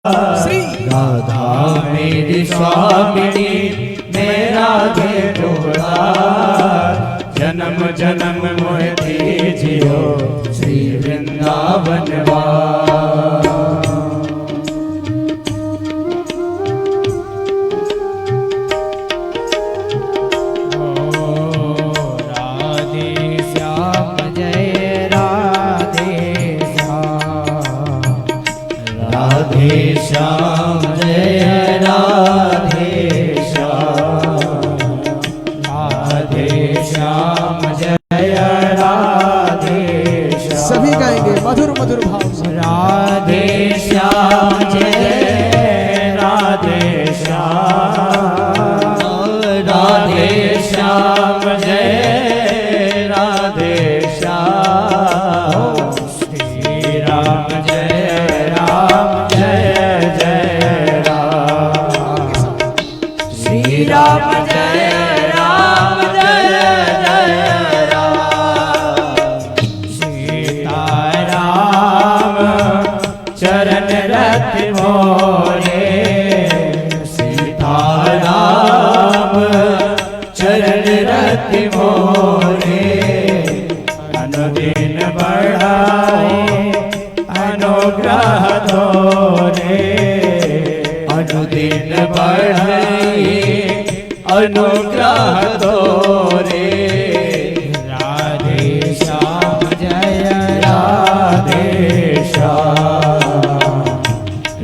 श्री राधा मेरी स्वामिनी मेरा राधे टुकड़ा जन्म जन्म मोह दीजियो श्री वृंदावन श्याम जय राधे श्याम, राधे श्याम जय राधे श्याम। सभी गाएंगे मधुर मधुर भाव से। राधे श्याम जय राधे श्याम, राधे श्याम जय राधे श्याम। श्री राम जय राम राम जय राम जय जय राम। सीता राम चरण रथ मोरे, सीता राम चरण रथ मोरे। अनुदिन बढ़ाए अनुग्रह तोरे, अनुदिन बढ़ाए अनुग्रह तोरे। राधे श्याम जय राधे श्याम,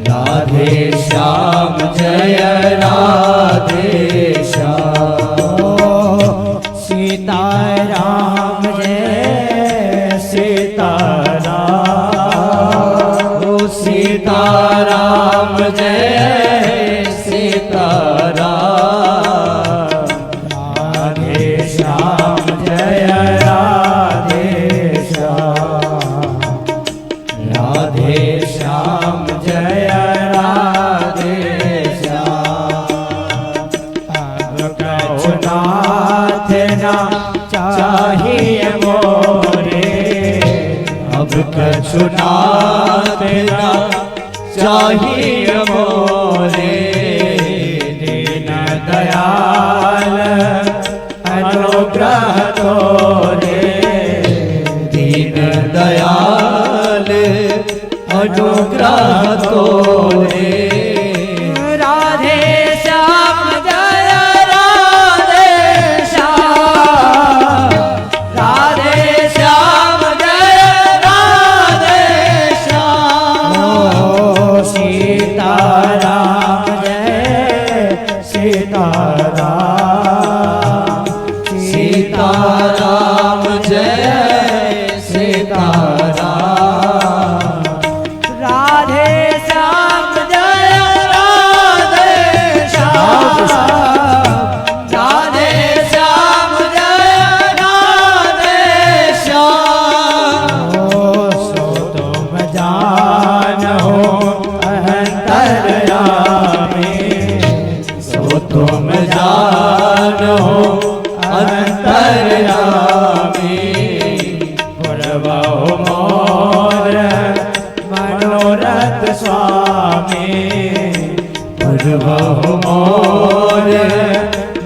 राधे श्याम जय राधे श्याम। सीता राम जय सीता राम, सीता राम जय सीता राम। चाहिए मोरे अब कछु नाथ ना चाहिए मोरे। दीन दयाल अनुग्रह तोरे, दीन दयाल अनुग्रह तोरे।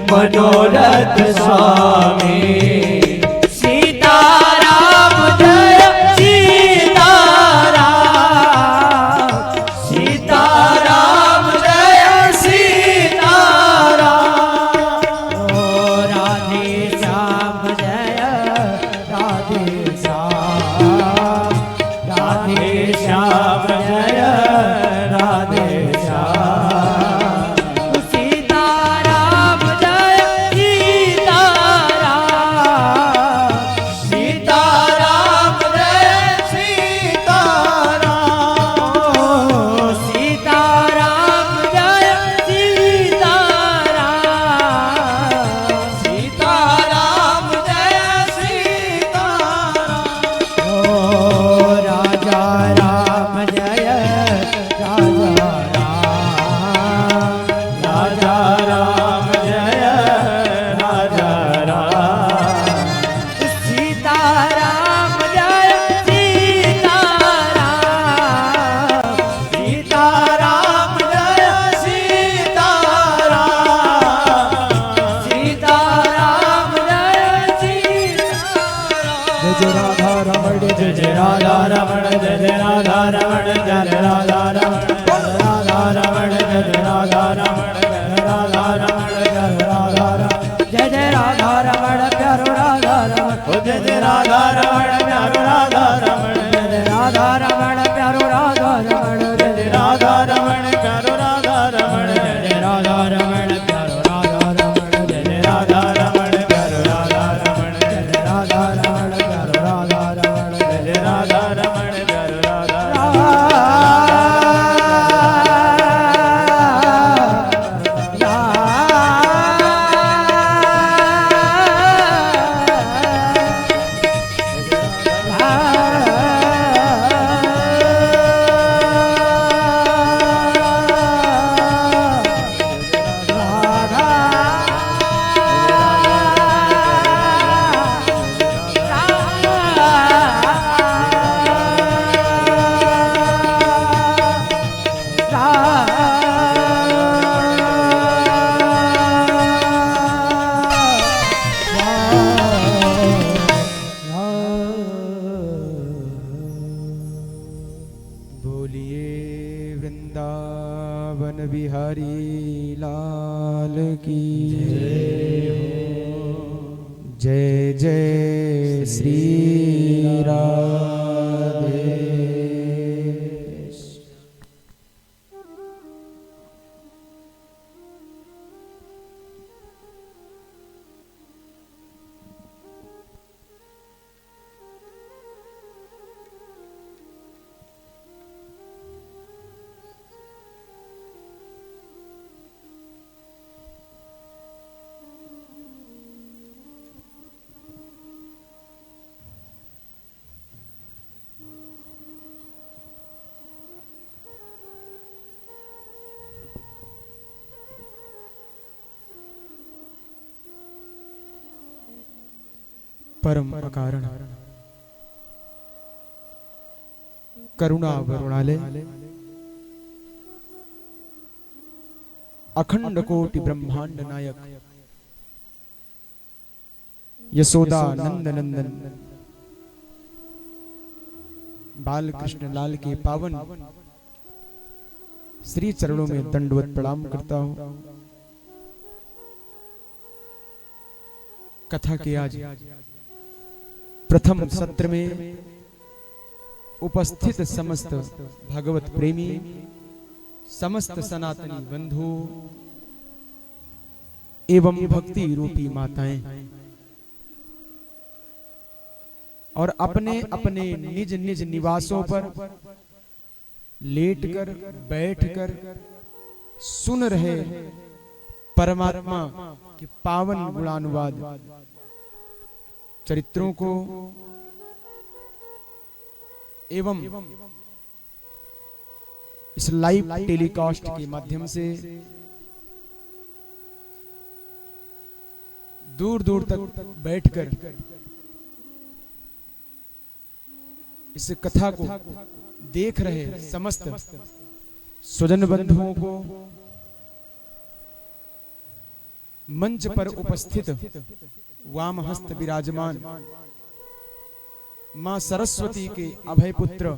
मनोरथ स्वामी। सीता राम जय सीता राम, सीता राम जय सीता राम। राधे श्याम जय राधे श्याम, राधे श्याम जय राधे श्याम। सीता राम जय सीता राम, राधा रमण जय राधा रमण जय राधा रमण राधा रमण जय राधा रमण जय राधा रमण जय राधा रमण जय राधा रमण प्यारो राधा रमण जय राधा रमण प्यारो राधा रमण जय राधा रमण प्यारो राधा रमण जय राधा रमण प्यारो राधा रमण जय राधा रमण प्यारो राधा रमण जय राधा रमण प्यारो राधा रमण जय राधा रमण प्यारो राधा रमण जय राधा रमण प्यारो राधा जय जय श्री राधे। परम अकारण करुणा वरुणालय अखंड कोटि ब्रह्मांड नायक यशोदा नंद नंदन बाल कृष्ण लाल के पावन श्री चरणों में दंडवत प्रणाम करता हूं। कथा के आज प्रथम सत्र में उपस्थित समस्त भगवत प्रेमी समस्त सनातनी बंधु एवं भक्ति रूपी माताएं और अपने अपने निज निज निवासों पर लेटकर बैठकर सुन रहे परमात्मा के पावन गुणानुवाद चरित्रों को एवं इस लाइव टेलीकास्ट के माध्यम से दूर दूर तक बैठकर इस कथा को देख रहे समस्त स्वजन बंधुओं को मंच पर उपस्थित वाम हस्त विराजमान मां सरस्वती के अभय पुत्र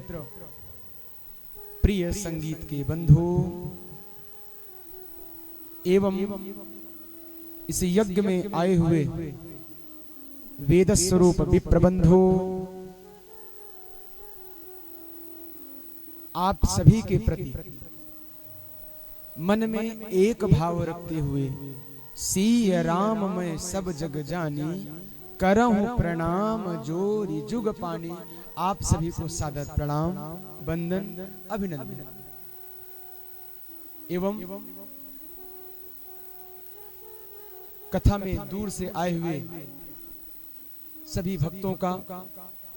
प्रिय संगीत के बंधु एवं इस यज्ञ में आए हुए वेद स्वरूप विप्रबंधु आप सभी के प्रति मन में एक भाव रखते हुए सिय राम मैं सब जग जानी करहूं प्रणाम जोरी जुग पानी आप सभी को सादर प्रणाम वंदन अभिनंदन एवं कथा में दूर से आए हुए सभी भक्तों का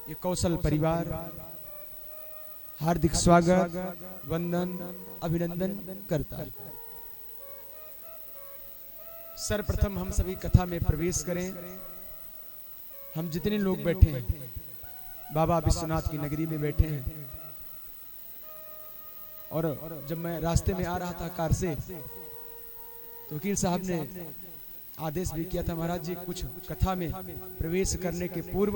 ये कौशल परिवार हार्दिक स्वागत वंदन अभिनंदन करता है। सर्वप्रथम हम सभी कथा में प्रवेश करें। हम जितने लोग बैठे हैं बाबा विश्वनाथ की नगरी में बैठे हैं और जब मैं रास्ते में आ रहा था कार से तो वकील साहब ने आदेश भी किया था महाराज जी कुछ कथा में प्रवेश करने के पूर्व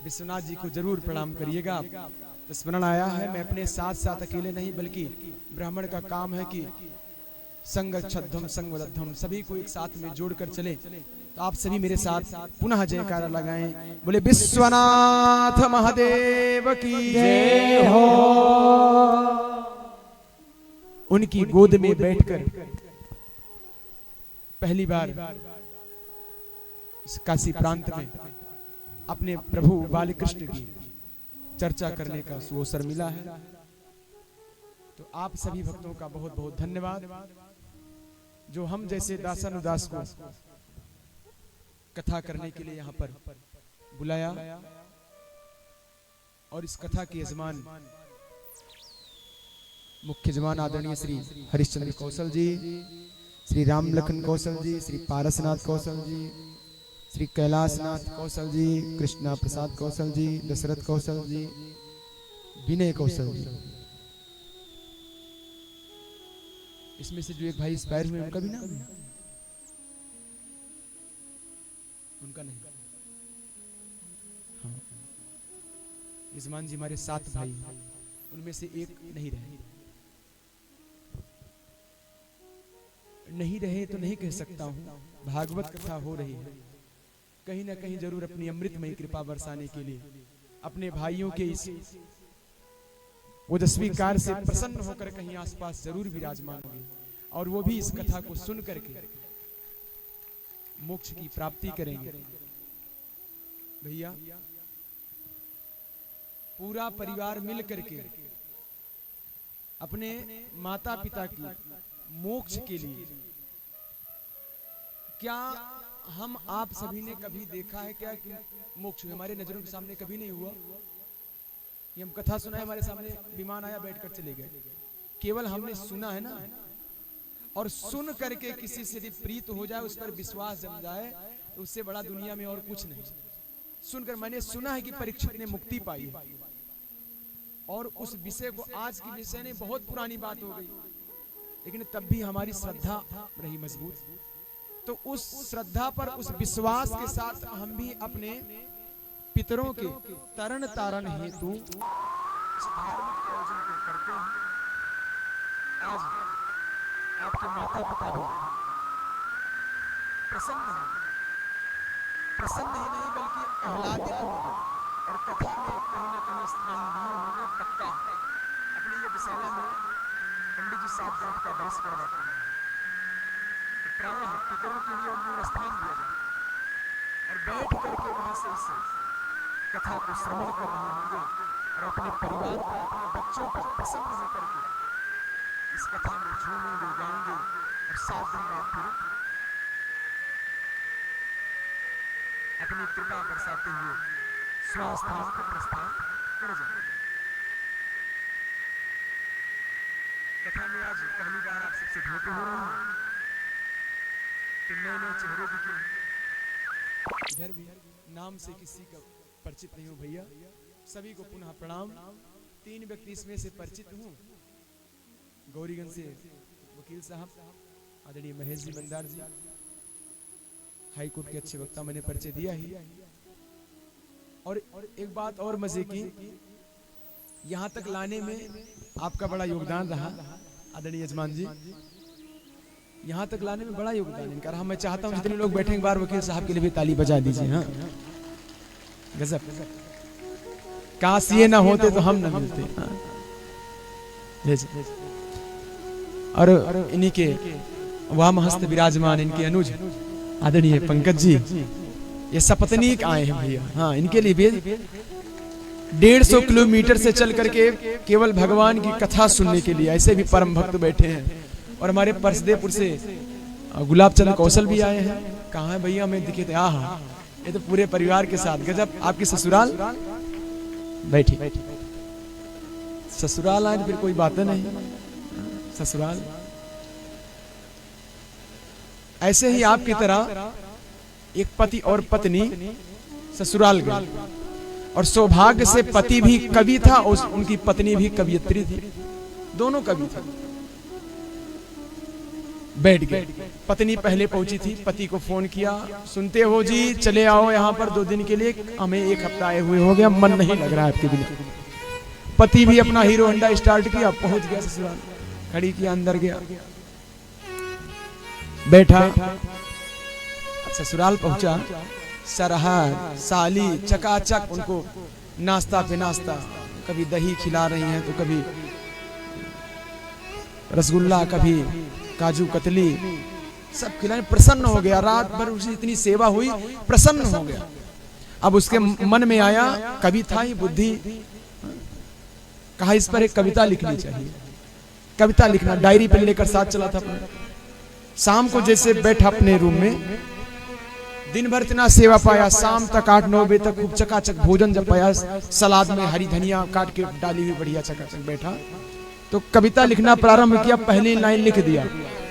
विश्वनाथ जी को जरूर प्रणाम करिएगा। तो स्मरण आया है, मैं अपने साथ साथ अकेले नहीं बल्कि ब्राह्मण का काम है कि संग छद्धम संग वदद्धम, सभी को एक साथ में जोड़कर चले। तो आप सभी मेरे साथ पुनः जयकारा लगाएं, बोले विश्वनाथ महादेव की जय हो। उनकी गोद में बैठकर पहली बार इस काशी प्रांत में अपने प्रभु बाल कृष्ण की चर्चा करने का सुअवसर मिला है। तो आप सभी भक्तों का बहुत बहुत धन्यवाद, जो हम जैसे दासानुदास को कथा करने के लिए यहाँ पर बुलाया। और इस कथा के यजमान मुख्य जमान आदरणीय श्री हरिश्चंद्र कौशल जी, श्री राम लखन कौशल जी, श्री पारसनाथ कौशल जी, श्री कैलाशनाथ कौशल जी, कृष्णा प्रसाद कौशल जी, दशरथ कौशल जी, विनय कौशल जी। इसमें से जो एक भाई एक्सपायर हुए उनका भी नाम है? उनका नहीं। हाँ, यजमान जी हमारे 7 भाई, उनमें से एक नहीं रहे। नहीं रहे तो नहीं कह सकता हूं, भागवत कथा हो रही है, कहीं ना कहीं जरूर अपनी अमृतमयी कृपा बरसाने के लिए अपने भाइयों के इस ओजस्वी कार्य से प्रसन्न होकर कहीं आसपास जरूर विराजमान होंगे, और वो भी इस कथा को सुन करके मोक्ष की प्राप्ति करेंगे। भैया, पूरा परिवार मिल करके अपने माता पिता की मोक्ष के लिए, क्या हम आप सभी ने कभी देखा है क्या कि मोक्ष हमारे नजरों के सामने कभी नहीं हुआ? ये हम कथा सुना है, हमारे सामने विमान आया, बैठकर चले गए, केवल हमने सुना है ना। और सुन करके किसी से यदि प्रीत हो जाए, उस पर विश्वास जम जाए, तो उससे बड़ा दुनिया में और कुछ नहीं। सुनकर मैंने सुना है कि परीक्षित ने मुक्ति पाई है, और उस विषय को आज की विषय ने बहुत पुरानी बात हो गई, लेकिन तब भी हमारी श्रद्धा रही मजबूत। तो उस श्रद्धा पर, उस विश्वास के साथ हम भी अपने पितरों के तरण तारण हेतु इस धार्मिक आयोजन को करते हैं। आज आपके माता पिता भी प्रसन्न ही नहीं बल्कि आह्लादित होंगे, और कथा में कहीं ना कहीं स्थान लिए होंगे पक्का। अपने ये विशाला में पंडित जी 7 गांव का वास करवाते हैं, प्रायः पितरों के लिए उन्हें स्थान दिया जाए, और बैठ करके वहां से इस कथा को श्रवण कर रहे होंगे, और अपने परिवार को, अपने बच्चों पर प्रसन्न होकर के इस कथा में झूमेंगे, गाएंगे, और 7 दिन बाद फिर अपनी कृपा बरसाते हुए स्वास्थान को प्रस्थान कर जाएंगे। कथा में आज पहली बार आप सबसे भेंट हो रहे हैं, तो नए नए चेहरे दिखे। इधर भी नाम से किसी का परिचित नहीं हूँ भैया, सभी को पुनः प्रणाम। 3 व्यक्ति इसमें से परिचित हूँ, गौरीगंज से वकील साहब आदरणीय महेश जी मंदार जी, हाई कोर्ट के अच्छे वक्ता, मैंने परिचय दिया ही। और एक बात और मजे की, यहाँ तक लाने में आपका बड़ा योगदान रहा आदरणीय यजमान जी, यहाँ तक लाने में बड़ा योगदान इनका रहा। मैं चाहता हूँ जितने लोग बैठे एक बार वकील साहब के लिए भी ताली बजा दीजिए। हाँ, गजब, काश ये ना होते तो हम न मिलते। हाँ। और इन्हीं के वामहस्त विराजमान इनके अनुज आदरणीय पंकज जी, ये सपत्नीक आए हैं भैया। हाँ, इनके लिए भी 150 किलोमीटर से चल करके केवल भगवान की कथा सुनने के लिए ऐसे भी परम भक्त बैठे हैं। और हमारे परसदेपुर से गुलाब चंद कौशल भी आए हैं। कहाँ है भैया, हमें दिखे थे। हाँ, ये तो पूरे परिवार के साथ। गजब, आपकी ससुराल बैठी, ससुराल आए तो फिर कोई बात नहीं। ससुराल ऐसे ही आपकी तरह एक पति और पत्नी ससुराल गए, और सौभाग्य से पति भी कवि था और उनकी पत्नी भी कवियत्री थी, दोनों कवि थे। बैठ गए। पत्नी पहले पहुंची थी, पति को फोन किया, सुनते हो जी चले आओ यहाँ पर 2 दिन के लिए, हमें 1 हफ्ता आए हुए हो गया, मन नहीं लग रहा है आपके बिना। पति भी अपना हीरो होंडा स्टार्ट किया, पहुंच गया ससुराल, खड़ी किया, अंदर गया, बैठा। ससुराल पहुंचा, सरहद साली चकाचक उनको नाश्ता पे नाश्ता, कभी दही खिला रही हैं तो कभी रसगुल्ला, कभी काजू कतली, सब खिलाने। प्रसन्न हो गया, रात भर उसे इतनी सेवा हुई, प्रसन्न हो गया। अब उसके मन में आया, कवि था ही बुद्धि, कहा इस पर एक कविता लिखनी चाहिए। कविता लिखना, डायरी पे लेकर साथ चला था अपने। शाम को जैसे बैठा अपने रूम में, दिन भर इतना सेवा पाया, शाम तक 8-9 बजे तक खूब चकाचक भोजन जब पाया, सलाद में हरी धनिया काट के डाली हुई बढ़िया चकाचक बैठा, तो कविता लिखना प्रारंभ किया। पहली लाइन लिख दिया,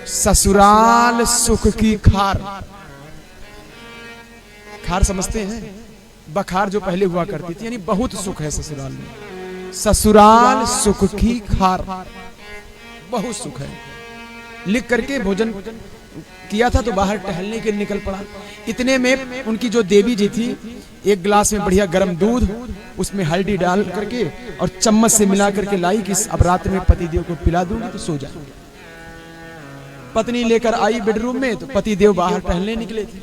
ससुराल सुख की खार। खार समझते हैं? बखार जो पहले हुआ करती थी, यानी बहुत सुख है ससुराल में। ससुराल सुख की खार, बहुत सुख है। लिख करके भोजन किया था तो बाहर टहलने के लिए निकल पड़ा। इतने में उनकी जो देवी जी थी, एक गिलास में बढ़िया गर्म दूध, उसमें हल्दी डाल करके और चम्मच से मिला करके लाई कि अब रात में पतिदेव को पिला दूंगी तो सो जाए। पत्नी लेकर आई बेडरूम में, तो पतिदेव बाहर टहलने निकले थे।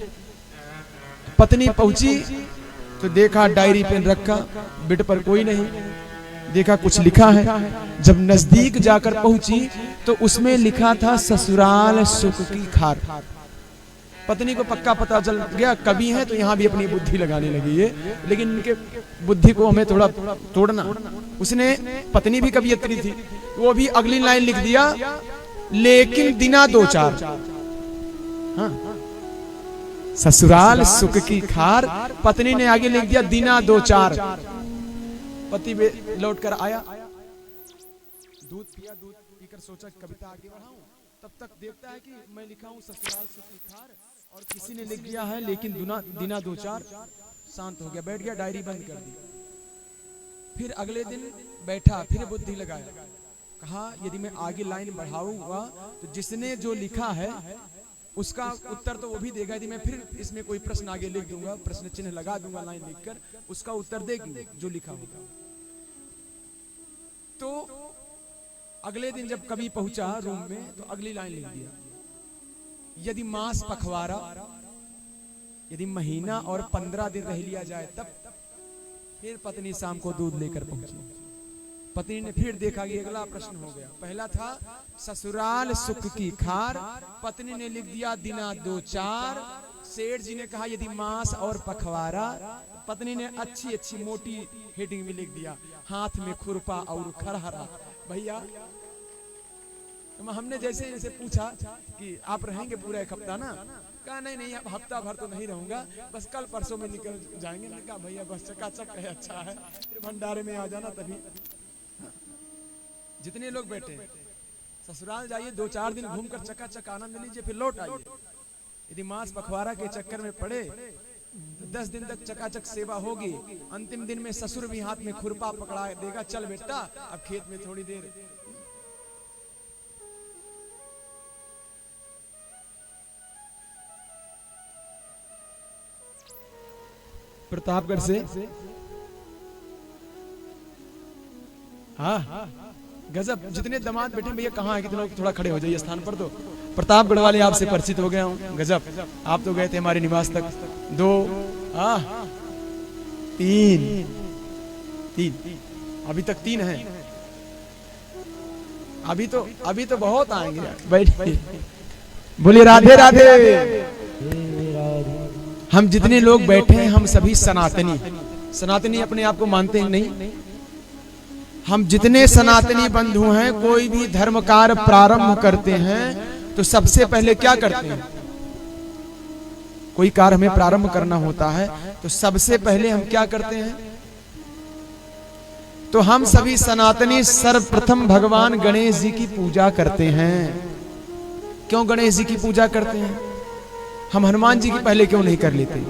पत्नी पहुंची तो देखा डायरी पेन रखा, बेड पर कोई नहीं, देखा कुछ लिखा है। जब नजदीक जाकर पहुंची तो उसमें लिखा था ससुराल सुख की खार। पत्नी को पक्का पता चल गया कवि है तो यहाँ भी अपनी बुद्धि लगाने लगी है, लेकिन इनके बुद्धि को हमें थोड़ा तोड़ना। उसने, पत्नी भी कवियत्री थी, वो भी अगली लाइन लिख दिया, लेकिन दिना 2-4। हाँ, ससुराल सुख की खार, पत्नी ने आगे लिख दिया दिना 2-4। पति लौट कर आया, दूध पिया, दूध पीकर सोचा कविता आगे बढ़ाऊं। तब तक देखता है कि मैं लिखा हूं ससुराल सुख की खार और किसी ने लिख दिया है लेकिन दिना 2-4। शांत हो गया, बैठ गया, डायरी बंद कर दी। फिर अगले दिन बैठा, फिर बुद्धि लगाया, कहा यदि मैं आगे लाइन बढ़ाऊंगा तो जिसने जो लिखा है उसका उत्तर तो वो भी देगा, यदि मैं फिर इसमें कोई प्रश्न आगे लिख दूंगा, प्रश्न चिन्ह लगा दूंगा लाइन लिखकर, उसका उत्तर देगी जो लिखा होगा। तो अगले दिन जब कवि पहुंचा रूम में तो अगली लाइन लिख दिया, यदि मास पखवारा, यदि महीना और 15 दिन रह लिया जाए तब। फिर पत्नी शाम को दूध लेकर पहुंची। पत्नी ने फिर देखा कि अगला प्रश्न हो गया। पहला था ससुराल सुख की खार, पत्नी ने लिख दिया दिना 2-4। सेठ जी ने कहा यदि मांस और पखवारा, पत्नी ने अच्छी अच्छी मोटी हेडिंग में लिख दिया, हाथ में खुरपा और खरहरा। भैया तो हमने जैसे जैसे पूछा कि आप रहेंगे पूरा 1 हफ्ता ना, कहा नहीं अब हफ्ता भर तो नहीं रहूंगा, बस कल परसों में निकल जाएंगे। मैंने कहा भैया बस चकाचक है, अच्छा है, फिर भंडारे में आ जाना तभी। जितने लोग बैठे ससुराल जाइए, 2-4 दिन घूमकर चकाचक आनंद लीजिए, फिर लौट आइए। यदि मांस पखवाड़ा के चक्कर में पड़े तो 10 दिन तक चकाचक सेवा होगी। अंतिम दिन में ससुर भी हाथ में खुरपा पकड़ा देगा, चल बेटा अब खेत में थोड़ी देर। प्रतापगढ़ से हाँ गजब, जितने दामाद बैठे भैया कहाँ है, कितने लोग थोड़ा खड़े हो जाइए स्थान पर। तो प्रतापगढ़ वाले आपसे परिचित हो गया हूँ, गजब। आप तो गए थे हमारे निवास तक। 2 3 अभी तक 3 हैं। अभी तो बहुत आएंगे। बैठिए, बोलिए राधे राधे। हम जितने लोग बैठे हैं हम सभी सनातनी अपने आप को मानते हैं नहीं। हम जितने सनातनी बंधु हैं, कोई भी धर्म कार्य प्रारंभ करते हैं तो सबसे पहले क्या करते हैं? कोई कार्य हमें प्रारंभ करना होता है तो सबसे पहले हम क्या करते हैं? तो हम सभी सनातनी सर्वप्रथम भगवान गणेश जी की पूजा करते हैं। क्यों गणेश जी की पूजा करते हैं? हम हनुमान जी की पहले क्यों नहीं कर लेते?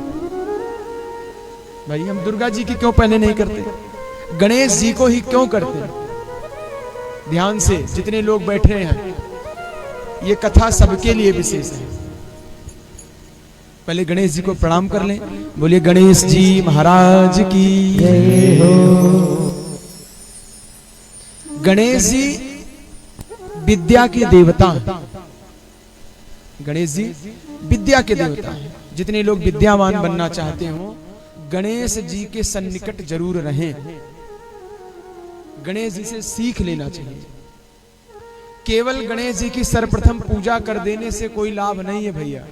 भाई हम दुर्गा जी की क्यों पहले नहीं करते? गणेश जी को ही क्यों करते हैं? ध्यान से जितने लोग बैठे हैं, ये कथा सबके लिए विशेष है। पहले गणेश जी को प्रणाम कर लें। बोलिए गणेश जी महाराज की जय हो। गणेश जी विद्या के देवता। गणेश जी विद्या के देवता हैं। जितने लोग विद्यावान बनना चाहते हो गणेश जी के सन्निकट जरूर रहें। गणेश जी से सीख लेना चाहिए। केवल गणेश जी की सर्वप्रथम पूजा कर देने से कोई लाभ नहीं है भैया।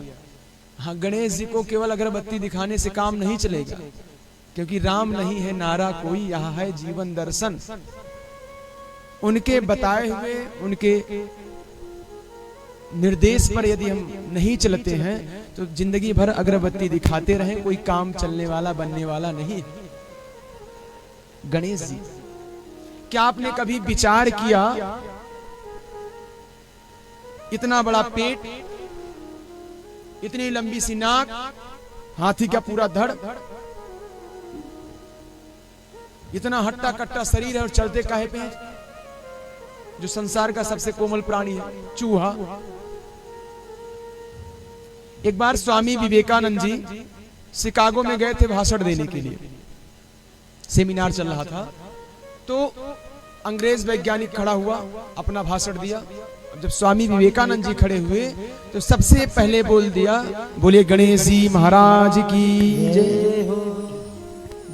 हाँ, गणेश जी को केवल अगरबत्ती दिखाने से काम नहीं चलेगा, क्योंकि राम नहीं है नारा कोई, यहाँ है जीवन दर्शन। उनके बताए हुए, उनके निर्देश पर यदि हम नहीं चलते हैं तो जिंदगी भर अगरबत्ती दिखाते रहें, कोई काम चलने वाला बनने वाला नहीं। गणेश जी, क्या आपने कभी विचार किया, इतना बड़ा पेट, इतनी लंबी सी नाक, हाथी का पूरा धड़, इतना हट्टा कट्टा शरीर है और चलते काहे पे हैं? जो संसार का सबसे कोमल प्राणी है, चूहा। एक बार स्वामी विवेकानंद जी शिकागो में गए थे भाषण देने के लिए। सेमिनार चल रहा था, तो अंग्रेज वैज्ञानिक खड़ा हुआ, अपना भाषण दिया। जब स्वामी विवेकानंद जी खड़े हुए तो सबसे पहले बोल दिया, बोले गणेश जी महाराज की जय हो।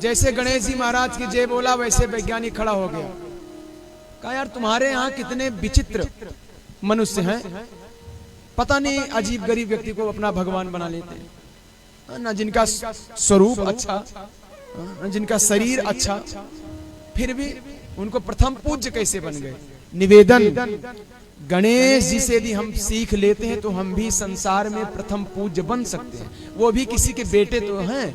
जैसे गणेश जी महाराज की जय बोला वैसे वैज्ञानिक खड़ा हो गया। कहा यार तुम्हारे यहाँ कितने विचित्र मनुष्य हैं, पता नहीं अजीब गरीब व्यक्ति को अपना भगवान बना लेते हैं, ना जिनका स्वरूप अच्छा, ना जिनका शरीर अच्छा, फिर भी उनको प्रथम पूज्य कैसे बन गए। निवेदन, गणेश जी से यदि हम सीख लेते हैं तो हम भी संसार में प्रथम पूज्य बन सकते हैं। वो भी किसी के बेटे तो हैं,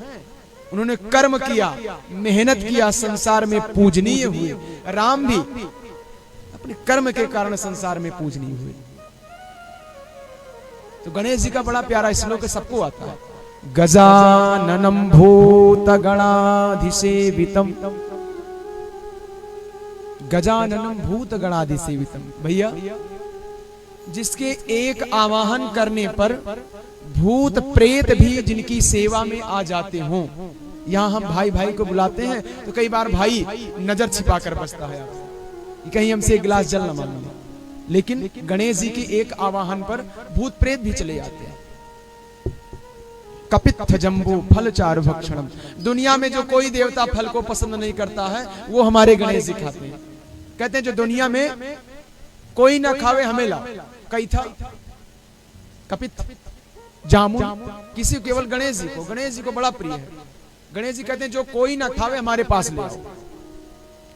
उन्होंने कर्म किया, मेहनत किया, संसार में पूजनीय हुए। राम भी अपने कर्म के कारण संसार में पूजनीय हुए। तो गणेश जी का बड़ा प्यारा श्लोक सबको आता है। गजाननं भूतगणाधिसेवितम्, गजाननं भूतगणाधिसेवितम्। भैया, जिसके एक आवाहन करने पर भूत प्रेत भी जिनकी सेवा में आ जाते हों। यहाँ हम भाई भाई को बुलाते हैं तो कई बार भाई नजर छिपा कर बसता है आपसे, कहीं हमसे एक गिलास जल न मांग ले। लेकिन गणेश जी की एक आवाहन पर भूत प्रेत भी चले जाते हैं। कपित्थ जम्बू फल चारु भक्षणम। दुनिया में जो कोई देवता फल को पसंद नहीं करता है वो हमारे गणेश जी खाते हैं। कहते हैं जो दुनिया में कोई ना खावे हमें ला। कई था कपित्थ, जामुन, किसी को केवल गणेश जी को, गणेश जी को बड़ा प्रिय है। गणेश जी कहते हैं जो कोई ना खावे हमारे पास ले आओ।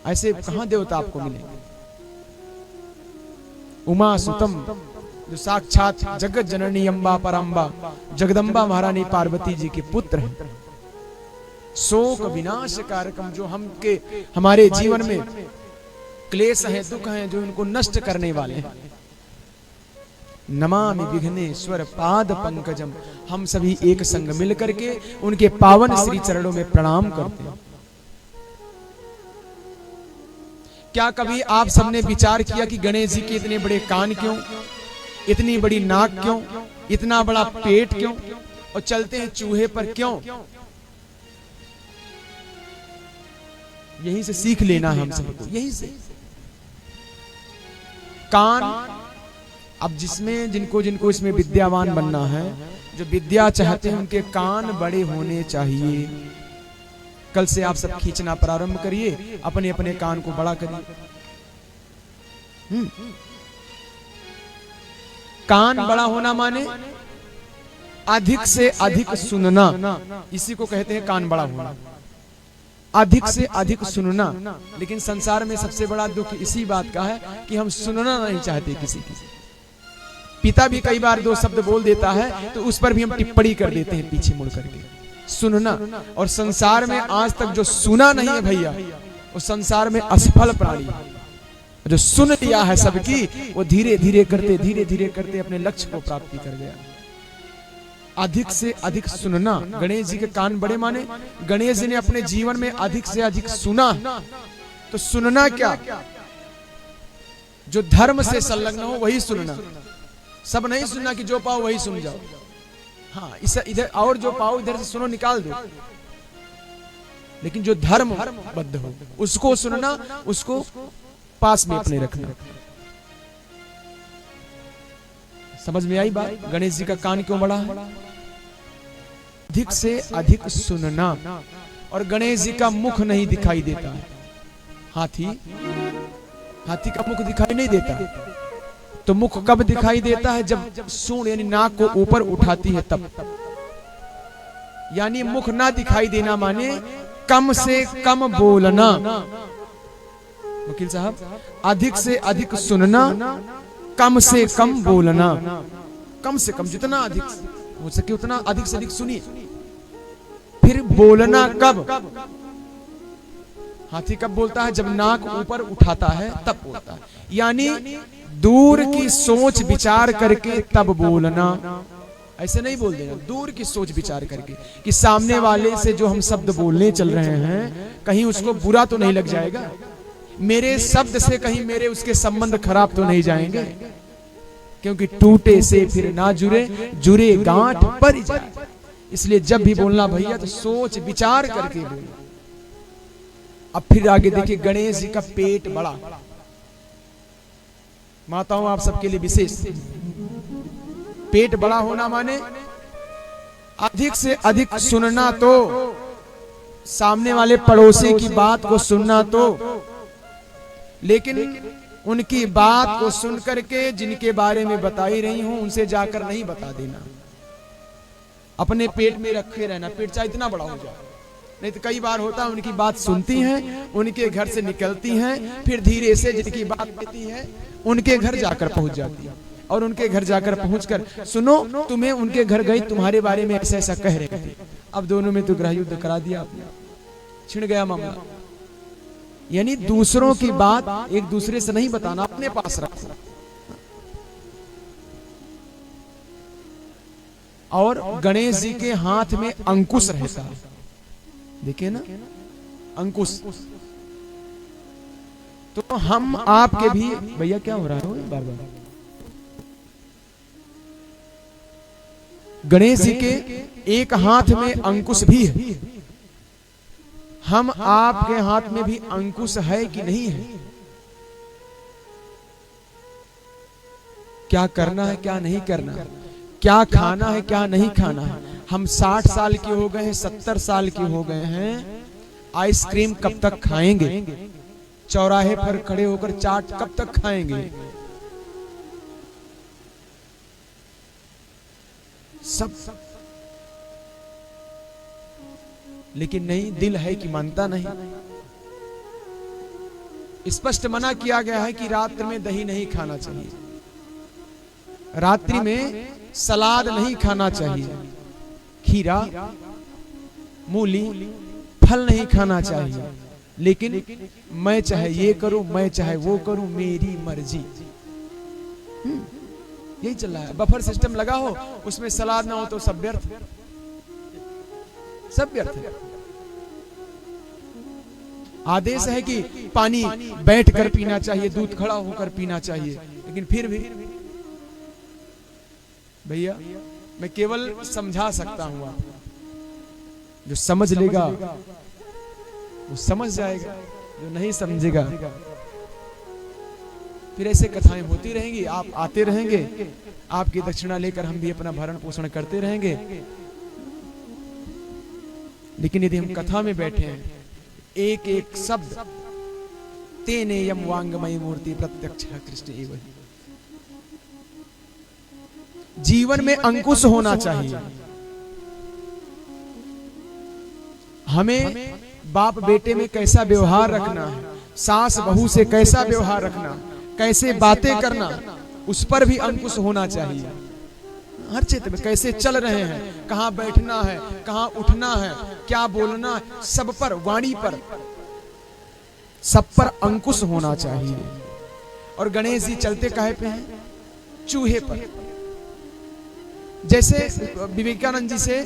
ऐसे कहां देवता आपको मिलेंगे। उमा सुतम, जो साक्षात जगत जननी अम्बा परम्बा जगदम्बा महारानी पार्वती जी के पुत्र हैं। शोक विनाश कारकम, जो हमारे जीवन में क्लेश है, दुख है, जो इनको नष्ट करने वाले हैं। नमामि विघ्नेश्वर पाद पंकजम। हम सभी एक संग मिल करके उनके पावन श्री चरणों में प्रणाम करते हैं। क्या कभी आप सबने विचार किया कि गणेश जी के इतने बड़े कान क्यों, इतनी बड़ी नाक क्यों, इतना बड़ा पेट क्यों, और चलते हैं चूहे पर क्यों? यहीं से सीख लेना है हम सबको, यहीं से। कान, अब जिसमें जिनको जिनको इसमें विद्यावान बनना है, जो विद्या चाहते हैं उनके कान बड़े होने चाहिए। कल से आप सब खींचना प्रारंभ करिए, अपने अपने कान को बड़ा करिए। कान बड़ा होना माने अधिक से अधिक सुनना, इसी को कहते हैं कान बड़ा होना। अधिक से अधिक सुनना। लेकिन संसार में सबसे बड़ा दुख इसी बात का है कि हम सुनना नहीं चाहते किसी की। पिता भी कई बार दो शब्द बोल देता है तो उस पर भी हम टिप्पणी कर देते हैं पीछे मुड़ करके। सुनना, और संसार में आज तक जो सुना नहीं है भैया, वो संसार में असफल प्राणी है। जो सुन लिया है सबकी, वो धीरे धीरे करते अपने लक्ष्य को प्राप्ति कर गया। अधिक से अधिक सुनना। गणेश जी के कान बड़े माने गणेश जी ने अपने जीवन में अधिक से अधिक सुना। तो सुनना क्या? जो धर्म से संलग्न हो वही सुनना। सब नहीं सुनना कि जो पाओ वही सुन जाओ। हाँ, इधर और जो पाओ इधर से सुनो, निकाल दो। लेकिन जो धर्मबद्ध हो उसको सुनना, उसको पास में अपने रखना। समझ में आई बात? गणेश जी का कान क्यों बड़ा है? अधिक से अधिक सुनना। और गणेश जी का मुख नहीं दिखाई देता है। हाथी का मुख दिखाई नहीं देता। तो मुख कब दिखाई देता है? जब सूंड यानी नाक को ऊपर उठाती है तब। यानी मुख ना दिखाई देना माने कम से कम बोलना। वकील साहब, अधिक से अधिक सुनना, कम से कम बोलना। कम से कम जितना अधिक हो सके उतना अधिक से अधिक सुनिए। फिर बोलना कब? हाथी कब बोलता है? जब नाक ऊपर उठाता है तब बोलता है। यानी दूर की सोच विचार करके तब बोलना। ऐसे नहीं बोल देना, दूर की सोच विचार करके कि सामने वाले से जो हम शब्द बोलने चल रहे हैं कहीं उसको बुरा तो नहीं लग जाएगा, मेरे शब्द से कहीं मेरे उसके संबंध खराब तो नहीं जाएंगे। क्योंकि टूटे से फिर ना जुड़े, जुड़े गांठ पर जाए। इसलिए जब भी बोलना भैया तो सोच विचार करके बोलना। अब फिर आगे देखिए, गणेश जी का पेट बड़ा। माताओं आप सबके लिए विशेष, पेट बड़ा होना माने अधिक से अधिक सुनना, तो सामने वाले पड़ोसी की बात को सुनना तो, लेकिन उनकी बात को सुन करके जिनके बारे में बताई रही हूं उनसे जाकर नहीं बता देना। अपने पेट में रखे रहना, पेट चाहे इतना बड़ा हो जाए। नहीं तो कई बार होता है उनकी बात सुनती हैं, उनके घर से निकलती हैं, फिर धीरे से जिनकी बात कहती है उनके घर जाकर पहुंच जाती है। और उनके घर जाकर पहुंचकर, सुनो तुम्हें उनके घर गई, तुम्हारे बारे में ऐसा ऐसा कह रहे थे। अब दोनों में तो ग्रह युद्ध करा दिया आपने, छिड़ गया मामला। यानी दूसरों की बात एक दूसरे से नहीं बताना, अपने पास रखो। और गणेश जी के हाथ में अंकुश रहता है, देखिए ना, अंकुश। तो हम आपके भी, भैया क्या हो रहा है बार बार? गणेश जी के एक हाथ में अंकुश भी है। हम आपके हाथ में भी अंकुश है कि नहीं है? क्या करना है, क्या नहीं करना है, क्या खाना है, क्या नहीं खाना है। हम 60 साल के हो गए हैं, 70 साल के हो गए हैं, आइसक्रीम कब तक खाएंगे? चौराहे पर खड़े होकर चाट कब तक खाएंगे? सब। लेकिन नहीं, दिल है कि मानता नहीं। स्पष्ट मना किया गया है कि रात्रि में दही नहीं खाना चाहिए, रात्रि में सलाद नहीं खाना चाहिए, खीरा मूली फल नहीं खाना चाहिए। लेकिन मैं चाहे ये करूं, मैं चाहे वो करूं, मेरी मर्जी। यही चल रहा है। बफर सिस्टम लगा हो, उसमें सलाद ना हो तो सब व्यर्थ, सब व्यर्थ है। आदेश है कि पानी बैठ कर पीना चाहिए, दूध खड़ा होकर पीना चाहिए, लेकिन फिर भी भैया मैं केवल समझा सकता हूं। आप जो समझ लेगा वो समझ जाएगा, जो नहीं समझेगा फिर ऐसे कथाएं होती रहेंगी। आप आते रहेंगे, आपकी दक्षिणा लेकर हम भी अपना भरण पोषण करते रहेंगे। लेकिन यदि हम कथा में बैठे हैं, एक एक शब्द तेने यम वांगमयी मूर्ति प्रत्यक्ष कृष्ण एवं, जीवन में अंकुश होना चाहिए। हमें बाप बेटे में कैसा व्यवहार रखना है, सास बहू से कैसा व्यवहार रखना, कैसे बातें करना, उस पर भी अंकुश होना चाहिए। हर क्षेत्र में कैसे चल रहे हैं, कहां बैठना है, कहां उठना है, क्या बोलना है, सब पर, वाणी पर, सब पर अंकुश होना चाहिए। और गणेश जी चलते काहे पे हैं? चूहे पर। जैसे विवेकानंद जी से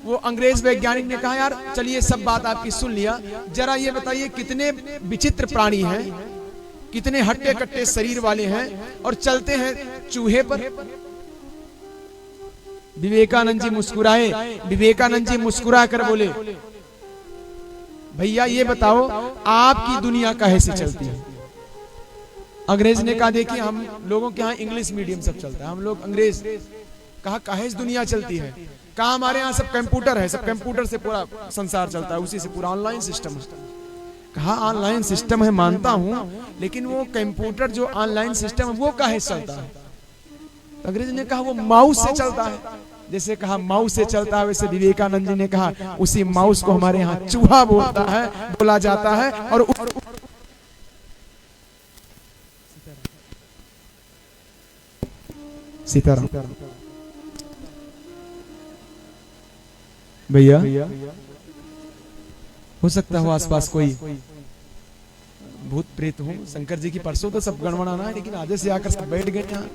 वो अंग्रेज वैज्ञानिक ने कहा, यार चलिए सब बात आपकी सुन लिया, जरा ये बताइए कितने विचित्र प्राणी हैं, कितने हट्टे कट्टे शरीर वाले हैं और चलते हैं चूहे पर। विवेकानंद जी मुस्कुराए, विवेकानंद जी मुस्कुरा कर बोले, भैया ये बताओ आपकी दुनिया कैसे चलती है? अंग्रेज ने कहा देखिए हम लोगों के यहाँ इंग्लिश मीडियम सब चलता है, हम लोग अंग्रेज। कहा काहे दुनिया चलती है? कहा हमारे यहाँ सब कंप्यूटर है, सब कंप्यूटर से पूरा संसार चलता है, उसी से पूरा ऑनलाइन सिस्टम है। कहा ऑनलाइन सिस्टम है मानता हूं, लेकिन वो कंप्यूटर जो ऑनलाइन सिस्टम है वो काहे चलता है? तो अंग्रेज ने कहा वो माउस से चलता है। जैसे कहा माउस से चलता है, वैसे विवेकानंद जी ने कहा उसी माउस को हमारे यहाँ चूहा बोला जाता है। और सीताराम भैया, हो सकता हो आसपास कोई भूत प्रेत हो। शंकर जी की परसों तो सब गड़बड़ाना है, लेकिन आधे से आकर सब बैठ गए यहाँ।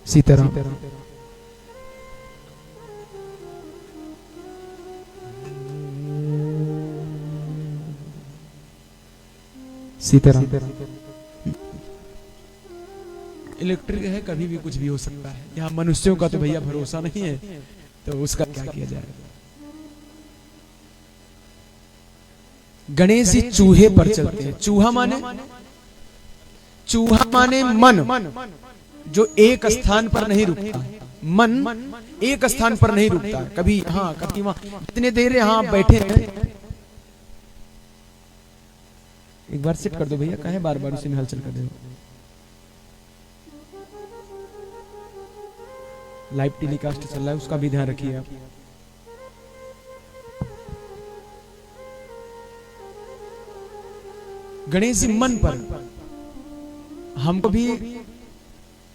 सीताराम सीताराम। इलेक्ट्रिक है, कभी भी कुछ भी हो सकता है। यहाँ मनुष्यों का तो भैया भरोसा नहीं है, तो उसका क्या किया जाएगा? गणेश जी चूहे पर चलते हैं। चूहा माने मन, जो एक स्थान पर नहीं रुकता। मन एक स्थान पर नहीं रुकता, कभी हाँ कभी वहां। इतने देर यहाँ बैठे हैं, एक बार सेट कर दो भैया, काहे बार बार उसी में हलचल कर दो। लाइव टेलीकास्ट चल रहा है, उसका भी ध्यान रखिए आप। गणेश जी मन पर, हमको भी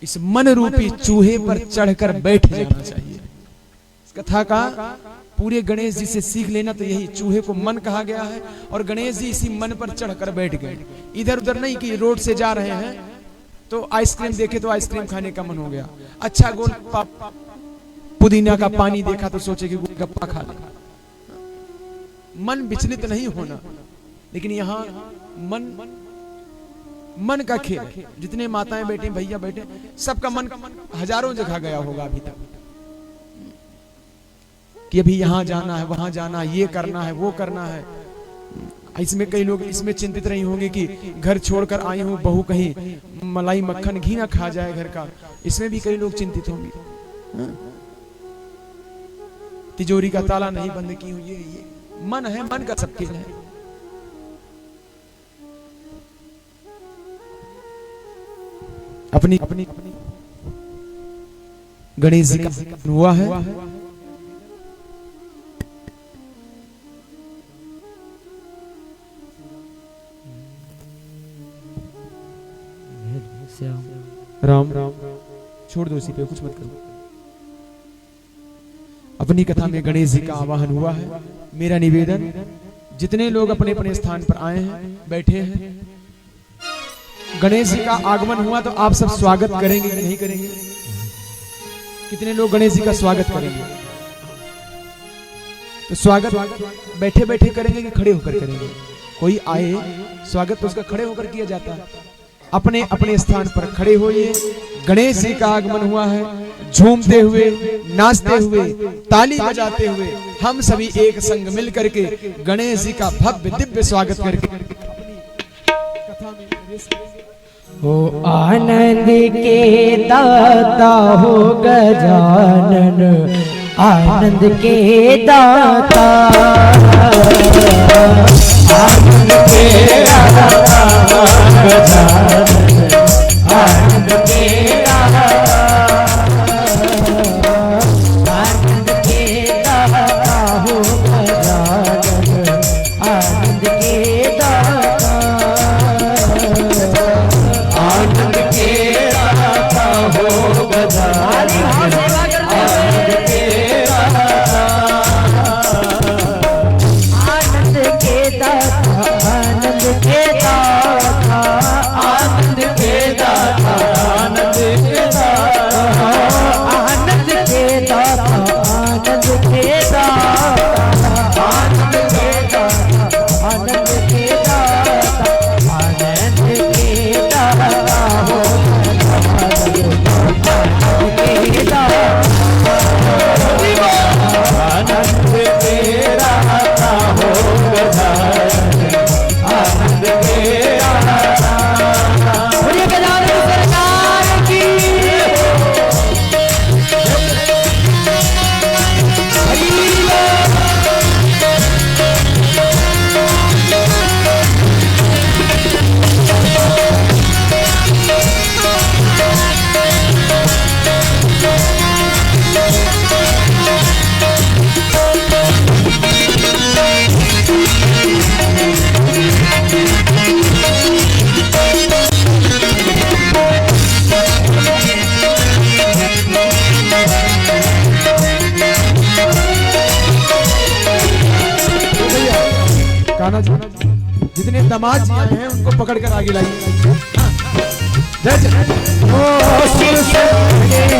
इस मन रूपी चूहे पर चढ़कर बैठ जाना चाहिए। इस कथा का पूरे गणेश जी से सीख लेना तो यही, चूहे को मन कहा गया है और गणेश जी इसी मन पर चढ़कर बैठ गए। इधर उधर नहीं कि रोड से जा रहे हैं तो आइसक्रीम देखे तो आइसक्रीम खाने का मन हो गया, अच्छा गोल पुदीना का पानी देखा तो सोचे कि गोलगप्पा खा ले। मन विचलित नहीं होना, लेकिन यहाँ मन का खेल है। जितने माताएं बैठे भैया बैठे, सबका मन हजारों जगह गया होगा अभी तक, कि अभी यहाँ जाना है, वहां जाना है, ये करना है, वो करना है। इसमें कई लोग इसमें चिंतित नहीं होंगे कि घर छोड़कर आई हूं, बहू कहीं मलाई मक्खन घी ना खा जाए घर का। इसमें भी कई लोग चिंतित होंगे। तिजोरी का ताला नहीं बंद की हुई, ये मन है, मन का सब खेल है। अपनी गणेश जी का हुआ है। राम राम छोड़ दो, इसी पे कुछ मत करो। अपनी कथा में गणेश जी का आवाहन हुआ है। मेरा निवेदन, जितने लोग अपने अपने स्थान पर आए हैं, बैठे हैं, गणेश जी का आगमन हुआ तो आप सब स्वागत करेंगे कि नहीं करेंगे? कितने लोग गणेश जी का स्वागत करेंगे? तो स्वागत बैठे बैठे करेंगे कि खड़े होकर करेंगे? कोई आए स्वागत तो उसका खड़े होकर किया जाता है। अपने अपने स्थान पर खड़े होइए। गणेश जी का आगमन हुआ है। झूमते हुए, नाचते हुए, ताली बजाते हुए हम सभी एक संग मिल करके गणेश जी का भव्य दिव्य स्वागत करके हो आनंद के दाता हो गजानन, आनंद के दाता, आनंद के दाता हो गजानन, आनंद के दाता, आनंद के दाता हो गजानन, आनंद के दाता, आनंद के दाता हो गजानन, आनंद के दाता, आनंद के दाता, आनंद के दाता, कान्हा जी जितने दामाद जी आए हैं उनको पकड़ कर आगे लाइए। जय जय ओ शिव शंकर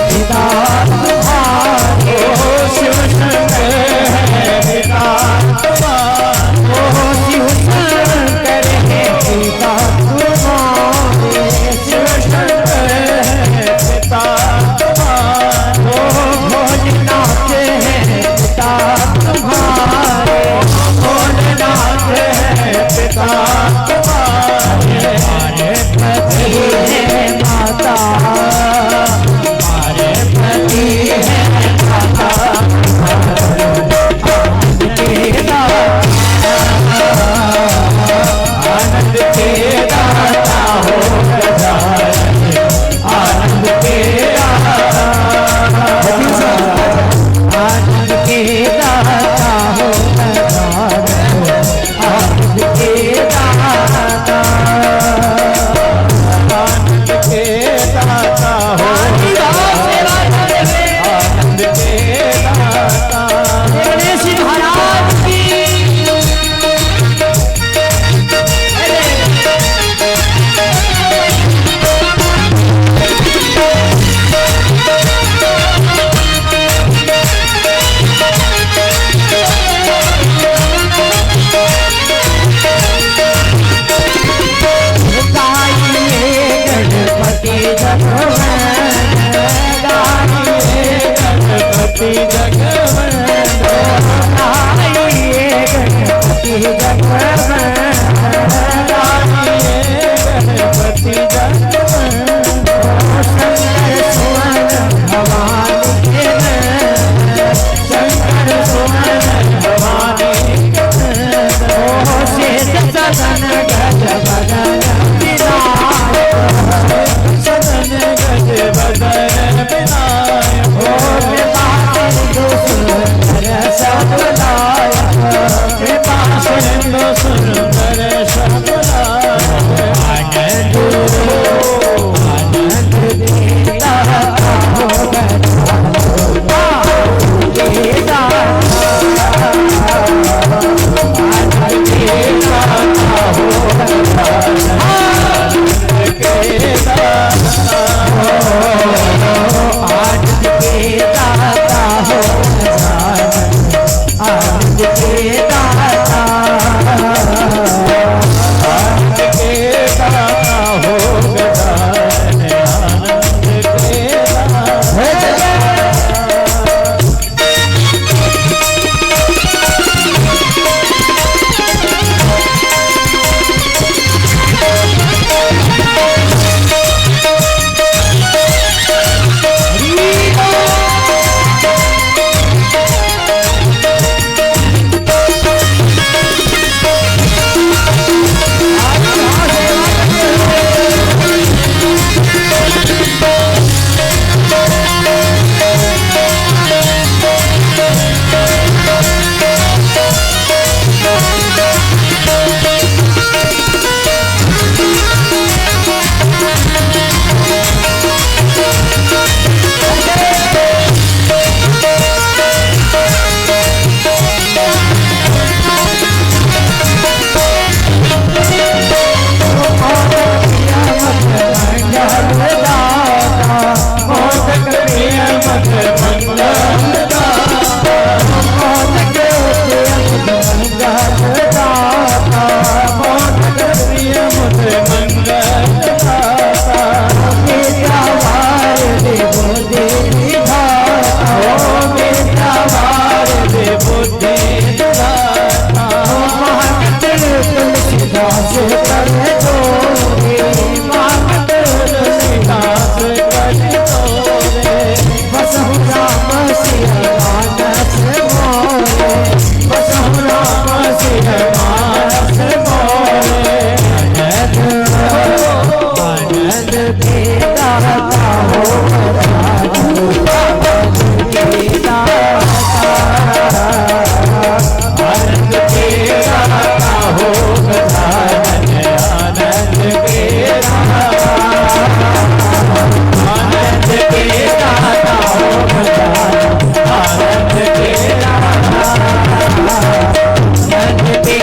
पिता तुम्हारे, ओ शिव शंकर पिता तुम्हारे, ओ शिव शंकर पिता तुम्हारे, शिव शंकर पिता तुम्हारे, ओ भोलेनाथ पिता तुम्हारे, भोलेनाथ पिता तुम्हारे, हमारे पति है माता, हमारे पति है माता, आनंद के दाता हो गजानन, आनंद के दाता, आनंद के दाता हो गजानन, आनंद के दाता, आनंद के दाता हो आनंद के दाता। गणेश महाराज की गणपति जगवंदन, गाइए गणपति जगवंदन, गाइए गणपति जगवंदन, गाइए गणपति जगवंदन, शंकर सुवन भवानी के नंदन, शंकर सुवन भवानी के नंदन, ओ शेष सदन गज बदन सदन गज बदन विनायक, ओ कृपा सिंधु सुंदर सबलायक, कृपा सिंधु सुंदर सबलायक, आनंद आनंद देता हो गजानन, देता आनंद देता हो गजानन, आनंद के दाता हो गजानन, आनंद के दाता, आनंद के दाता हो गजानन, आनंद के दाता। के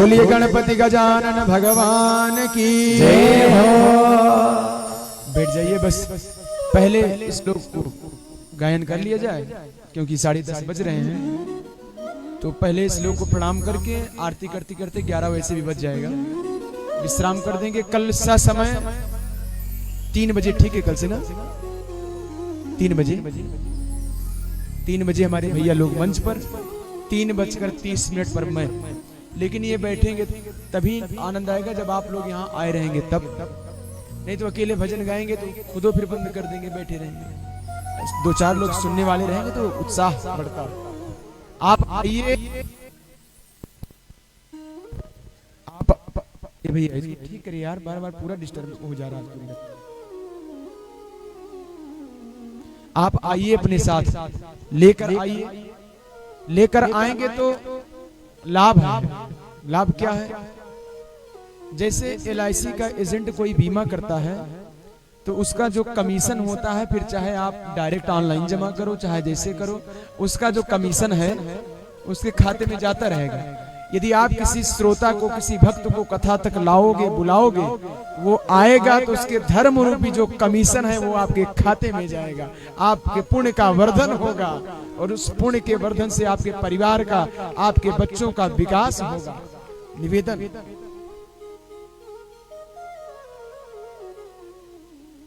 बोलिए गणपति गजानन भगवान की जय हो। बैठ जाइए, बस पहले श्लोक को गायन कर लिया जाए क्योंकि 10:30 बज रहे हैं। तो पहले श्लोक को प्रणाम करके आरती करते करते 11 वैसे भी बज जाएगा, विश्राम कर देंगे। कल सा समय 3 बजे, ठीक है? कल से ना 3 बजे हमारे भैया लोग मंच पर, 3:30 पर मैं। लेकिन ये बैठेंगे तभी आनंद आएगा जब आप लोग यहाँ आए रहेंगे, तब। नहीं तो अकेले भजन गाएंगे तो खुदो फिर बंद कर देंगे, बैठे रहेंगे। 2-4 लोग सुनने वाले रहेंगे तो उत्साह बढ़ता। आप आइए, भैया ठीक करिए यार, बार बार पूरा डिस्टर्ब हो जा रहा है। आप आइए, अपने साथ लेकर आइए। लेकर आएंगे तो लाभ है। लाभ क्या है? जैसे LIC का एजेंट कोई बीमा करता है तो उसका जो कमीशन होता है, फिर चाहे आप डायरेक्ट ऑनलाइन जमा करो चाहे जैसे करो, उसका जो कमीशन है उसके खाते में जाता रहेगा। यदि आप किसी श्रोता को, किसी भक्त को कथा तक लाओगे, बुलाओगे, वो आएगा तो उसके धर्म रूपी जो कमीशन है वो आपके खाते में जाएगा। आपके पुण्य का वर्धन होगा और उस पुण्य के वर्धन से आपके परिवार का, आपके बच्चों का विकास होगा। निवेदन,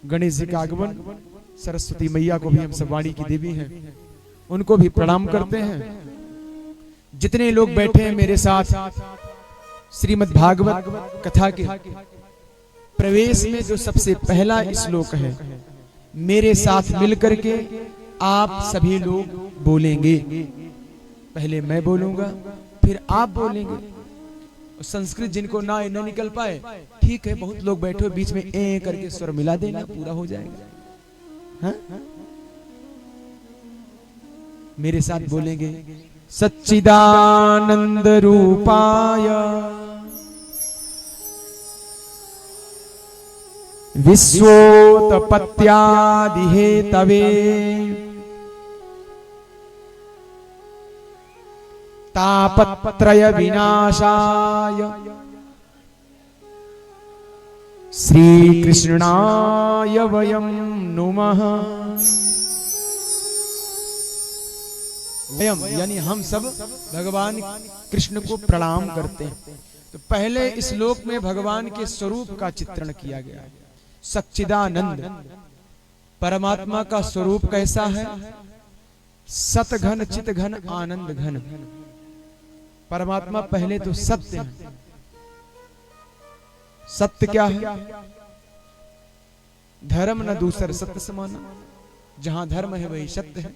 गणेश जी का आगमन, सरस्वती मैया को भी हम सब वाणी की देवी हैं, उनको भी प्रणाम करते हैं। जितने लोग बैठे हैं मेरे साथ श्रीमद् भागवत कथा के प्रवेश में जो सबसे पहला श्लोक है, मेरे साथ मिलकर के आप सभी लोग बोलेंगे। पहले मैं बोलूंगा, फिर आप बोलेंगे। संस्कृत जिनको ना निकल पाए, ठीक है, बहुत लोग बैठे हो, बीच में ए करके स्वर मिला देना, पूरा हो जाएगा। हाँ? मेरे साथ बोलेंगे, सच्चिदानंद रूपाय विश्वोत्पत्त्यादि हेतवे तापत्रय विनाशाय श्री कृष्णाय वयं नुमः। वयम यानी हम सब भगवान कृष्ण को प्रणाम करते हैं। तो पहले इस श्लोक में भगवान के स्वरूप का चित्रण किया गया है। सच्चिदानंद, परमात्मा का स्वरूप कैसा है? सत घन, चित घन, आनंद घन। परमात्मा पहले तो सत्य है। सत्य क्या है? धर्म न दूसर सत्य समाना। जहां धर्म है वही सत्य है।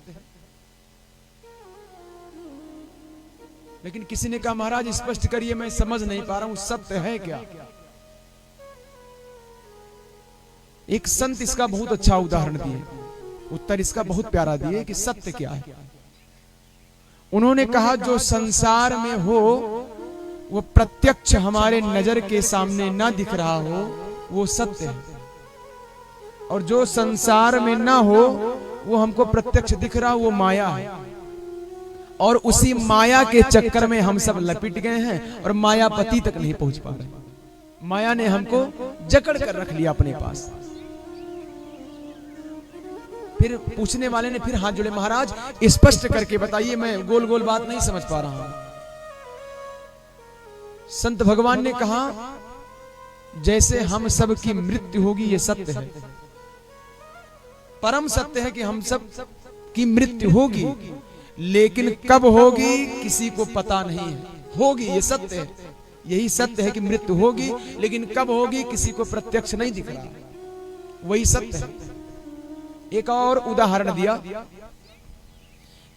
लेकिन किसी ने कहा महाराज स्पष्ट करिए, मैं समझ नहीं पा रहा हूं, सत्य है क्या? एक संत इसका बहुत अच्छा उदाहरण दिए, उत्तर इसका बहुत प्यारा दिए कि सत्य क्या है। उन्होंने कहा जो संसार में हो वो प्रत्यक्ष हमारे नजर के सामने ना दिख रहा हो वो सत्य है, और जो संसार में ना हो वो हमको प्रत्यक्ष दिख रहा वो माया है। और उसी माया के चक्कर में हम सब लपिट गए हैं और मायापति तक नहीं पहुंच पा रहे। माया ने हमको जकड़ कर रख लिया अपने पास। फिर पूछने वाले ने फिर हाथ जोड़े, महाराज स्पष्ट करके बताइए, मैं गोल गोल बात नहीं समझ पा रहा हूं। संत भगवान ने कहा जैसे हम सब की मृत्यु होगी ये सत्य है, परम सत्य है कि हम सब की मृत्यु होगी, लेकिन कब होगी किसी को पता नहीं है। होगी ये सत्य है, यही सत्य है कि मृत्यु होगी, लेकिन कब होगी किसी को प्रत्यक्ष नहीं दिख रहा, वही सत्य है। एक और उदाहरण दिया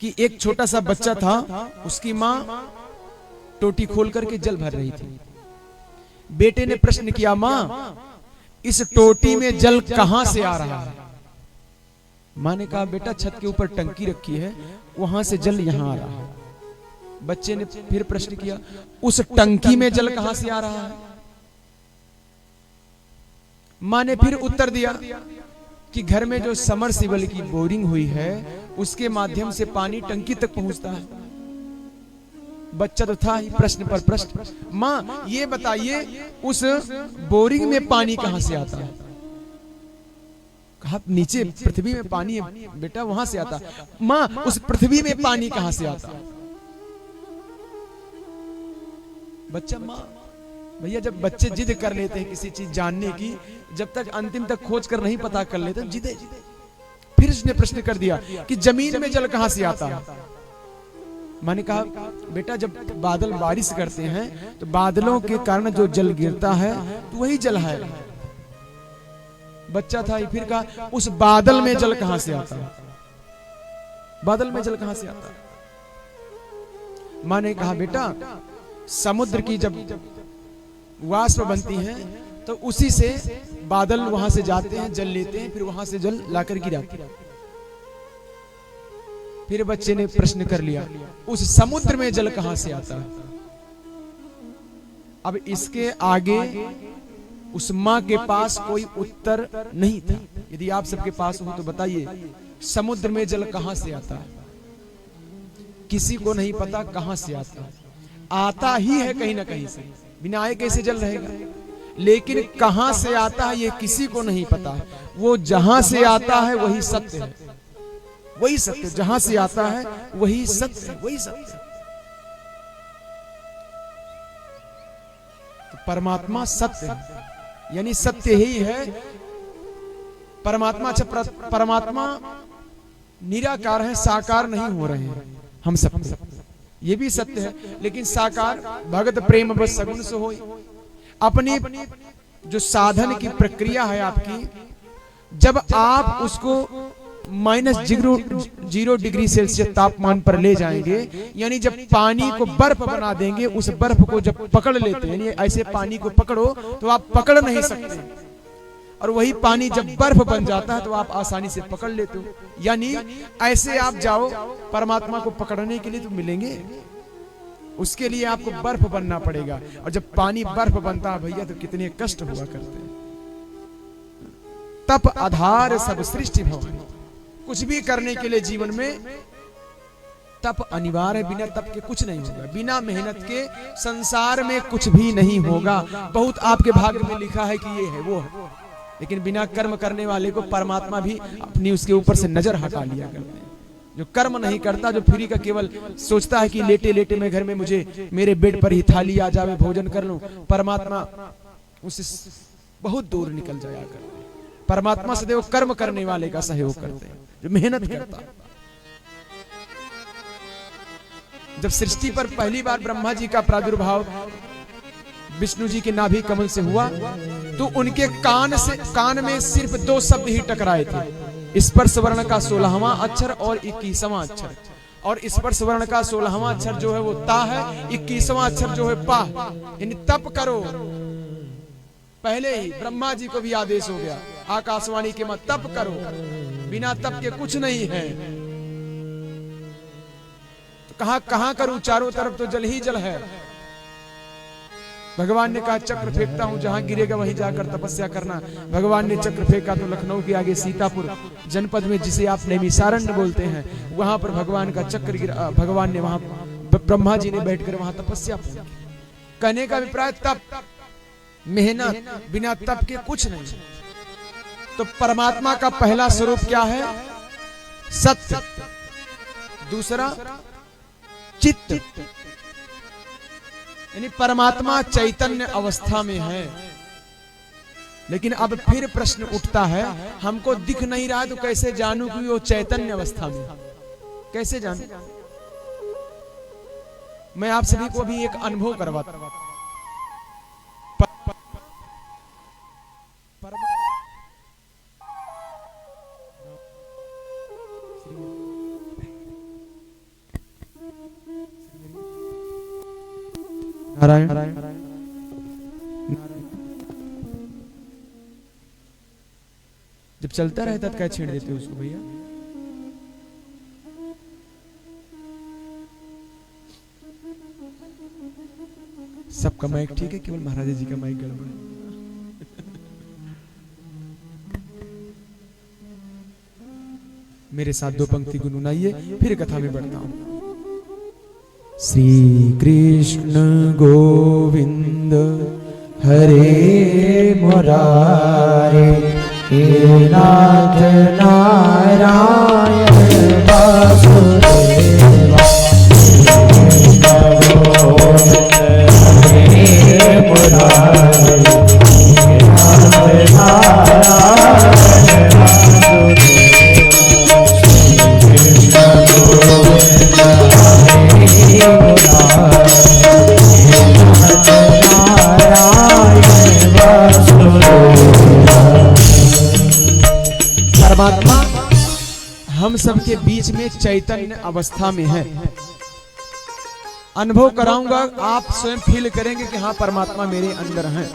कि एक छोटा सा बच्चा था, उसकी मां टोटी खोल करके जल भर रही थी। बेटे ने प्रश्न किया, मां इस टोटी में जल कहां से आ रहा है? मां ने कहा बेटा छत के ऊपर टंकी रखी है, वहां से जल यहां आ रहा है। बच्चे ने फिर प्रश्न किया, उस टंकी में जल कहां से आ रहा है? मां ने फिर उत्तर दिया कि घर में जो समरसिबल की बोरिंग हुई है उसके माध्यम से पानी टंकी तक पहुंचता है। बच्चा तो था ही, प्रश्न पर प्रश्न। माँ ये बताइए उस बोरिंग में पानी कहां से आता है? कहा नीचे पृथ्वी में पानी है बेटा, वहां से आता। माँ उस पृथ्वी में पानी कहां से आता? बच्चा माँ भैया जब बच्चे जिद कर लेते हैं किसी चीज जानने की, जब तक अंतिम तक खोज कर नहीं पता कर लेते जिदे। फिर उसने प्रश्न कर दिया कि जमीन में जल कहां से आता है? मैंने कहा बेटा जब बादल बारिश करते हैं तो बादलों के कारण जो जल गिरता है तो वही जल है। बच्चा था फिर कहा उस बादल में जल कहां से आता है? बादल में जल कहां से आता है? माँ ने कहा बेटा समुद्र की जब वाष्प बनती है तो उसी से बादल वहां से जाते हैं, जल लेते हैं, फिर वहां से जल लाकर गिराते हैं। फिर बच्चे ने प्रश्न कर लिया उस समुद्र में जल कहां से आता है? अब इसके आगे उस मां के पास कोई उत्तर नहीं था। यदि आप सबके पास हो तो बताइए समुद्र में जल कहां से आता है? किसी को नहीं पता कहां से आता है। आता ही है कहीं ना कहीं से, बिना आए कैसे जल रहेगा? लेकिन कहां से आता है ये किसी को नहीं पता है। वो जहां से आता है वही सत्य है, वही सत्य। जहां से आता है वही सत्य है, वही सत्य है। तो परमात्मा सत्य है, यानी सत्य ही है परमात्मा। अच्छा परमात्मा निराकार है, साकार नहीं हो रहे हैं हम सब, ये भी सत्य है। लेकिन साकार भगत प्रेम बस सगुन से होई। अपनी जो साधन की प्रक्रिया है आपकी, जब आप उसको -0 डिग्री सेल्सियस तापमान पर ले जाएंगे, यानी जब पानी को बर्फ बना देंगे, उस बर्फ को जब पकड़ लेते हैं, यानी ऐसे पानी को पकड़ो तो आप पकड़ नहीं सकते, और वही पानी जब बर्फ बन जाता है तो आप आसानी से पकड़ लेते हो। यानी ऐसे आप जाओ परमात्मा को पकड़ने के लिए तो मिलेंगे, उसके लिए आपको बर्फ बनना पड़ेगा। और जब पानी बर्फ बनता है भैया तो कितने कष्ट हुआ करते हैं। तप आधार सब सृष्टि भवन। कुछ भी करने के लिए जीवन में तप अनिवार्य है, बिना तप के कुछ नहीं होगा। बिना मेहनत के संसार में कुछ भी नहीं होगा। बहुत आपके भाग्य में लिखा है कि ये है वो है, लेकिन बिना कर्म करने वाले को परमात्मा भी अपनी उसके ऊपर से नजर हटा लिया करते हैं। जो कर्म नहीं करता, जो फ्री का केवल सोचता है कि लेटे लेटे मैं घर में मुझे मेरे बेड पर ही थाली आ जावे, भोजन कर लूं, परमात्मा उससे बहुत दूर निकल जाया करते हैं। परमात्मा सदैव कर्म करने वाले का सहयोग करते हैं, जो मेहनत करता है। जब सृष्टि पर पहली बार ब्रह्मा जी का प्रादुर्भाव विष्णु जी के नाभि कमल से हुआ तो उनके कान में सिर्फ 2 शब्द ही टकराए थे, स्पर्श वर्ण का 16वां अक्षर और 21वां अक्षर। और स्पर्श वर्ण का 16वां अक्षर जो है वो ता है, 21वां अक्षर जो है पा, यानी तप करो। पहले ही ब्रह्मा जी को भी आदेश हो गया आकाशवाणी के मत तप करो, बिना तप के कुछ नहीं है। तो कहां करूं, चारों तरफ तो जल ही जल है। भगवान ने कहा चक्र फेंकता हूं, जहां गिरेगा वहीं जाकर तपस्या करना। भगवान ने चक्र फेंका तो लखनऊ के आगे सीतापुर जनपद में, जिसे आप नैमिसारण्य बोलते हैं, वहां पर भगवान का चक्र गिरा। भगवान ने वहां ब्रह्मा जी ने बैठकर वहां तपस्या की। कहने का अभिप्राय तप, मेहनत, बिना तप के कुछ नहीं। तो परमात्मा का पहला स्वरूप क्या है? सत्य। दूसरा चित्त, यानी परमात्मा चैतन्य अवस्था में है। लेकिन अब फिर प्रश्न उठता है, हमको दिख नहीं रहा तो कैसे जानूं कि वो चैतन्य अवस्था में? कैसे जानूं? मैं आप सभी को अभी एक अनुभव करवाता हूं। नारायण जब चलता रहता तो क्या छेड़ देते हो उसको भैया? सबका माइक ठीक है, केवल महाराज जी का माइक गड़बड़ है। मेरे साथ 2 पंक्ति गुनगुनाइए, फिर कथा में बढ़ता हूं। श्री कृष्ण गोविंद हरे मुरारे, हे नाथ नारायण वासुदेवा, हरे मुरारे, हे नाथ नारायण वासुदेवा, कृष्ण गोविंद हरे मुरारे, परमात्मा हम सबके बीच में चैतन्य अवस्था में है। अनुभव कराऊंगा, आप स्वयं फील करेंगे कि हाँ परमात्मा मेरे अंदर है।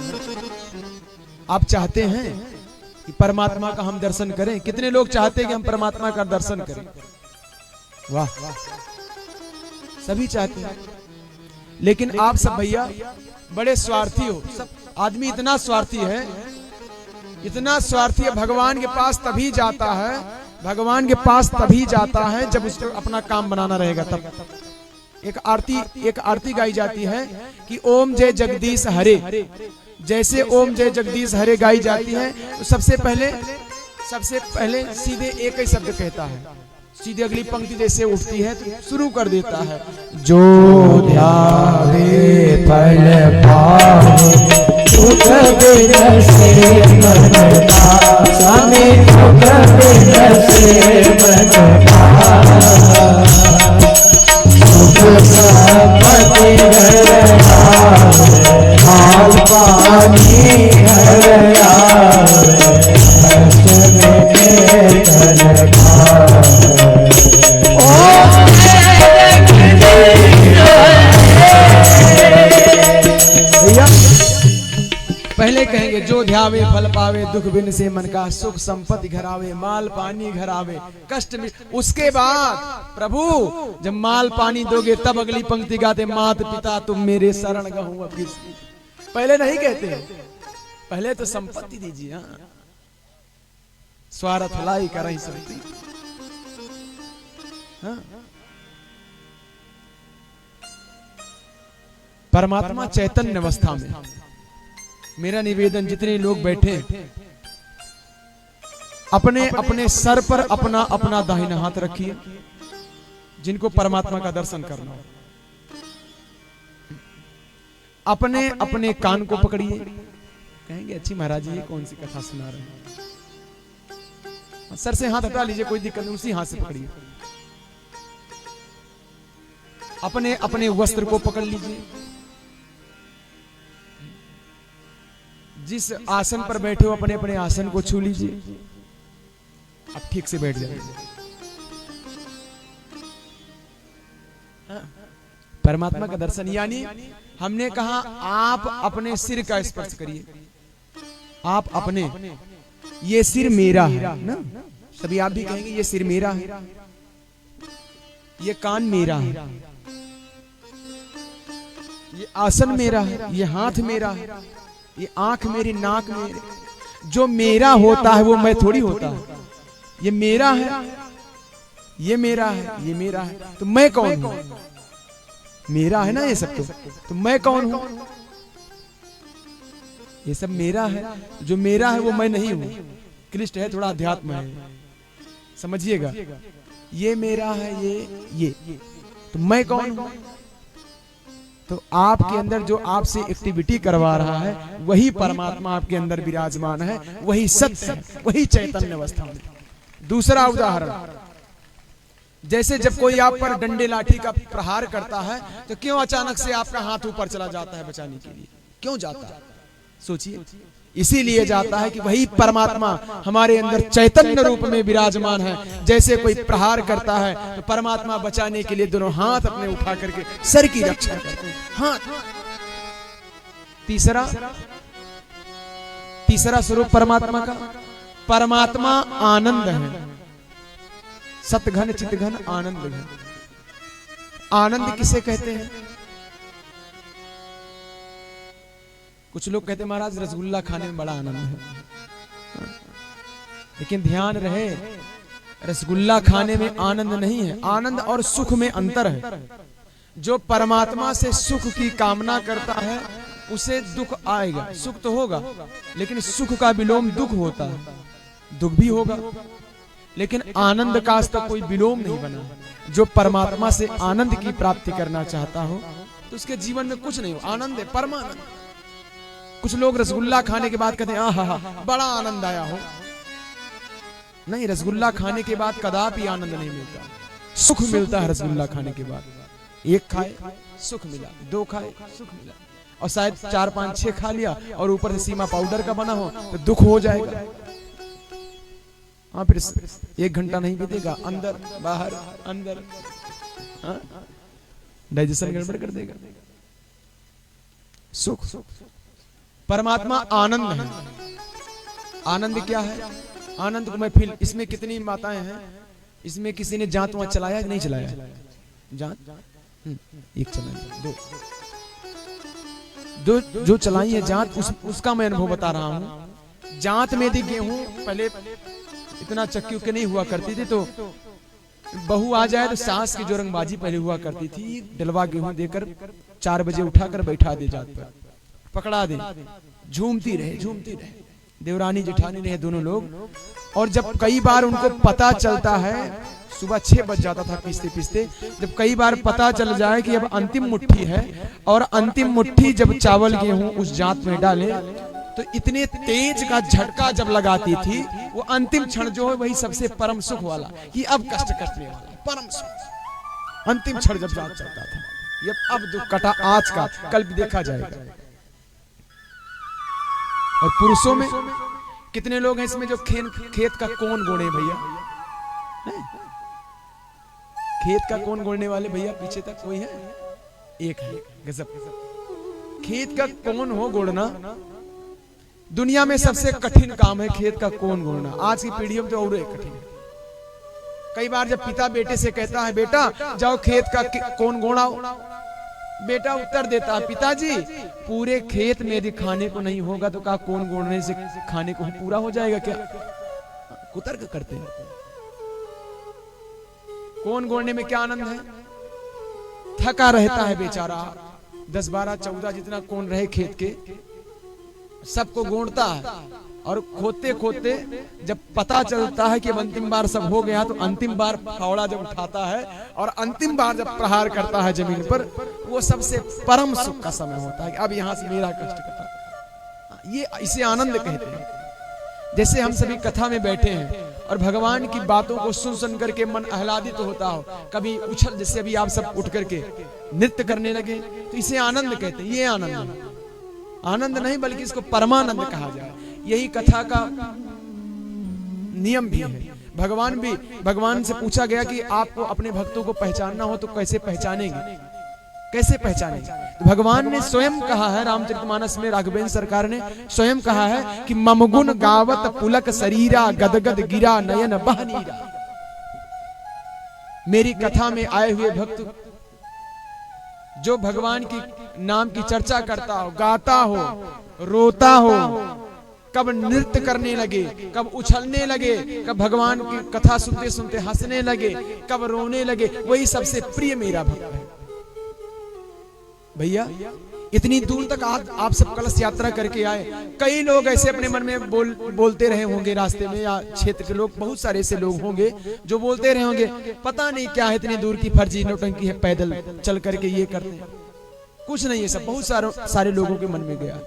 आप चाहते हैं कि परमात्मा का हम दर्शन करें? कितने लोग चाहते हैं कि हम परमात्मा का दर्शन करें? वाह, सभी चाहते हैं। लेकिन आप सब भैया बड़े स्वार्थी हो। सब आदमी इतना स्वार्थी है, इतना स्वार्थी है। भगवान के पास तभी जाता है, भगवान के पास तभी जाता है जब उसको अपना काम बनाना रहेगा तब। एक आरती गाई जाती है कि ओम जय जगदीश हरे। जैसे ओम जय जगदीश हरे गाई जाती है तो सबसे पहले सीधे एक ही शब्द कहता है। सीधे अगली पंक्ति जैसे उठती है तो शुरू कर देता है, जो ध्यावे फल पावे, सुख बिन से मन पासा, में सुख बिन से मन पासा, सुख संपत्ति घर आवे, माल पानी घर आवे, कष्ट में धन पावे। पहले कहेंगे जो ध्यावे फल पावे, दुख बिन से मन का, सुख संपत्ति घर आवे, माल पानी घर आवे, कष्ट में। उसके बाद प्रभु जब माल पानी दोगे तब अगली पंक्ति गाते, मात पिता तुम मेरे शरण गहूं अब किसी। पहले नहीं कहते, पहले तो संपत्ति दीजिए। हाँ, स्वार्थ लाई कर ही सकती। हाँ, परमात्मा चैतन्य अवस्था में। मेरा निवेदन, जितने लोग बैठे अपने अपने सर पर अपना अपना दाहिना हाथ रखिए, जिनको परमात्मा का दर्शन करना हो। अपने अपने कान को पकड़िए। कहेंगे अच्छी महाराज जी ये कौन सी कथा सुना रहे हैं? सर से हाथ हटा लीजिए, कोई दिक्कत नहीं, उसी हाथ से पकड़िए। अपने अपने वस्त्र को पकड़ लीजिए। जिस आसन पर बैठे हो अपने अपने आसन को छू लीजिए। अब ठीक से बैठ जाइए। परमात्मा का दर्शन, यानी हमने कहा आप अपने सिर का स्पर्श करिए। आप अपने, ये सिर मेरा है ना, तभी आप भी कहेंगे ये सिर मेरा है, ये कान मेरा है, ये आसन मेरा है, ये हाथ मेरा है, ये आंख मेरी, नाक मेरे। जो मेरा होता है वो मैं थोड़ी होता है। ये मेरा है, ये मेरा है, ये मेरा है, तो मैं कौन हूं? मेरा है ना ये सब, तो मैं कौन हूं? ये सब मेरा है। जो मेरा है वो मैं नहीं हूं। क्लिष्ट है, थोड़ा अध्यात्म है, समझिएगा। ये मेरा है, ये तो मैं कौन हूं? तो आपके अंदर जो आपसे एक्टिविटी करवा रहा है वही परमात्मा आपके अंदर विराजमान है, वही सत्य है, वही चैतन्य अवस्था में। दूसरा उदाहरण, जैसे जब कोई आप पर डंडे लाठी का प्रहार करता है तो क्यों अचानक से आपका हाथ ऊपर चला जाता है बचाने के लिए? क्यों जाता है? सोचिए। इसीलिए जाता है कि वही परमात्मा हमारे अंदर चैतन्य रूप में विराजमान है। जैसे कोई प्रहार करता है तो परमात्मा बचाने के लिए दोनों हाथ अपने उठा करके सर की रक्षा करते हैं। हाथ। तीसरा स्वरूप परमात्मा का, परमात्मा आनंद है। सतघन चितघन आनंद घन। आनंद किसे कहते हैं? कुछ लोग कहते हैं महाराज रसगुल्ला खाने में बड़ा आनंद है, लेकिन ध्यान रहे रसगुल्ला खाने में आनंद नहीं है। आनंद और सुख में अंतर है। जो परमात्मा से सुख की कामना करता है उसे दुख आएगा। सुख तो होगा, लेकिन सुख का विलोम दुख होता है, दुख भी होगा, लेकिन आनंद का आज तक कोई विलोम नहीं बना। जो परमात्मा से आनंद की प्राप्ति करना चाहता हो तो उसके जीवन में कुछ नहीं हो, आनंद है, परमानंद। कुछ लोग रसगुल्ला खाने के बाद कहते हैं आहा बड़ा आनंद आया हो। नहीं, रसगुल्ला खाने के बाद कदापि आनंद नहीं मिलता, सुख मिलता है रसगुल्ला खाने के बाद। एक खाए सुख मिला, दो खाए सुख मिला, और शायद 4 5 6 खा लिया और ऊपर से सीमा पाउडर का बना हो तो दुख हो जाएगा। हाँ, फिर 1 घंटा नहीं बीतेगा, अंदर बाहर अंदर, डाइजेशन गड़बड़ कर देगा। सुख, परमात्मा आनंद है। आनंद क्या है? आनंद को महफिल, इसमें कितनी माताएं हैं? इसमें किसी ने जांत वहां चलाया कि नहीं चलाया? जांत एक चलाई, दो जो चलाई है जांत, उसका मैं अनुभव बता रहा हूं। जांत में यदि गेहूं, पहले इतना चक्की उक्की नहीं हुआ करती थी, तो बहू आ जाए तो सास की जो रंगबाजी पहले हुआ करती थी, डलवा गेहूं देकर 4 बजे उठाकर बैठा दे जात पर, पकड़ा दे, झूमती रहे, देवरानी जेठानी रहे दोनों लोग। और जब कई बार उनको पता चलता है, सुबह 6 बज जाता था पीसते पीसते, जब कई बार पता चल जाए कि अब अंतिम मुट्ठी है, और अंतिम मुट्ठी जब चावल गेहूं उस जांत में डाले, तो इतने तेज का झटका जब लगाती थी, वो अंतिम क्षण जो है वही सबसे परम सुख वाला, कि अब कष्ट कटने वाला परम सुख। अंतिम क्षण जब जांच चलता था, ये अब दुख कटा आज का, कल भी देखा जाएगा। और पुरुषों में कितने लोग हैं इसमें जो खेत का कोन गोड़े भैया? खेत का कोन गोड़ने वाले भैया पीछे तक कोई है? एक है, गजब। खेत का कोन हो गोड़ना दुनिया में सबसे कठिन काम है, खेत का कोन गोड़ना। आज की पीढ़ियों में तो और कठिन है। कई बार जब पिता बेटे से कहता है बेटा जाओ खेत का कोन गोड़ाओ, बेटा उत्तर देता है पिताजी पूरे खेत में यदि खाने को नहीं होगा तो क्या कोन गोड़ने से खाने को पूरा हो जाएगा क्या? कुतर्क करते हैं। कोन गोड़ने में क्या आनंद है? थका रहता है बेचारा, 10 12 14 जितना कोन रहे खेत के, सबको गोड़ता है, और खोदते खोदते जब पता चलता है कि अब अंतिम बार सब हो गया, तो अंतिम बार फावड़ा जब उठाता है और अंतिम बार जब प्रहार करता है जमीन पर, वो सबसे परम सुख का समय होता है कि अब यहां से मेरा कष्ट खत्म। ये इसे आनंद कहते हैं। जैसे हम सभी कथा में बैठे हैं और भगवान की बातों को सुन सुन करके मन आह्लादित होता हो, कभी उछल, जैसे अभी आप सब उठ करके नृत्य करने लगे, तो इसे आनंद कहते हैं। ये आनंद है, आनंद नहीं बल्कि इसको परमानंद कहा जाए। यही कथा का नियम भी है। भगवान से पूछा गया कि आपको अपने भक्तों को पहचानना हो तो कैसे पहचानेंगे, कैसे पहचानेंगे? तो भगवान ने स्वयं कहा है, रामचरितमानस में राघवेंद्र सरकार ने स्वयं कहा है कि ममगुण गावत पुलक शरीरा, गदगद गिरा नयन बहनीरा। मेरी कथा में आए हुए भक्त जो भगवान की नाम की चर्चा करता हो, गाता हो, रोता हो, कब नृत्य करने लगे, कब उछलने लगे, कब भगवान की कथा सुनते सुनते हंसने लगे, कब रोने लगे, वही सबसे प्रिय मेरा भक्त है। भैया इतनी दूर तक आप सब कलश यात्रा करके आए, कई लोग ऐसे अपने मन में बोलते रहे होंगे रास्ते में, या क्षेत्र के लोग, बहुत सारे ऐसे लोग होंगे जो बोलते रहे होंगे पता नहीं क्या है, इतनी दूर की फर्जी नौटंकी है, पैदल चल करके ये करते हैं, कुछ नहीं है, सब बहुत सारे लोगों के मन में गया।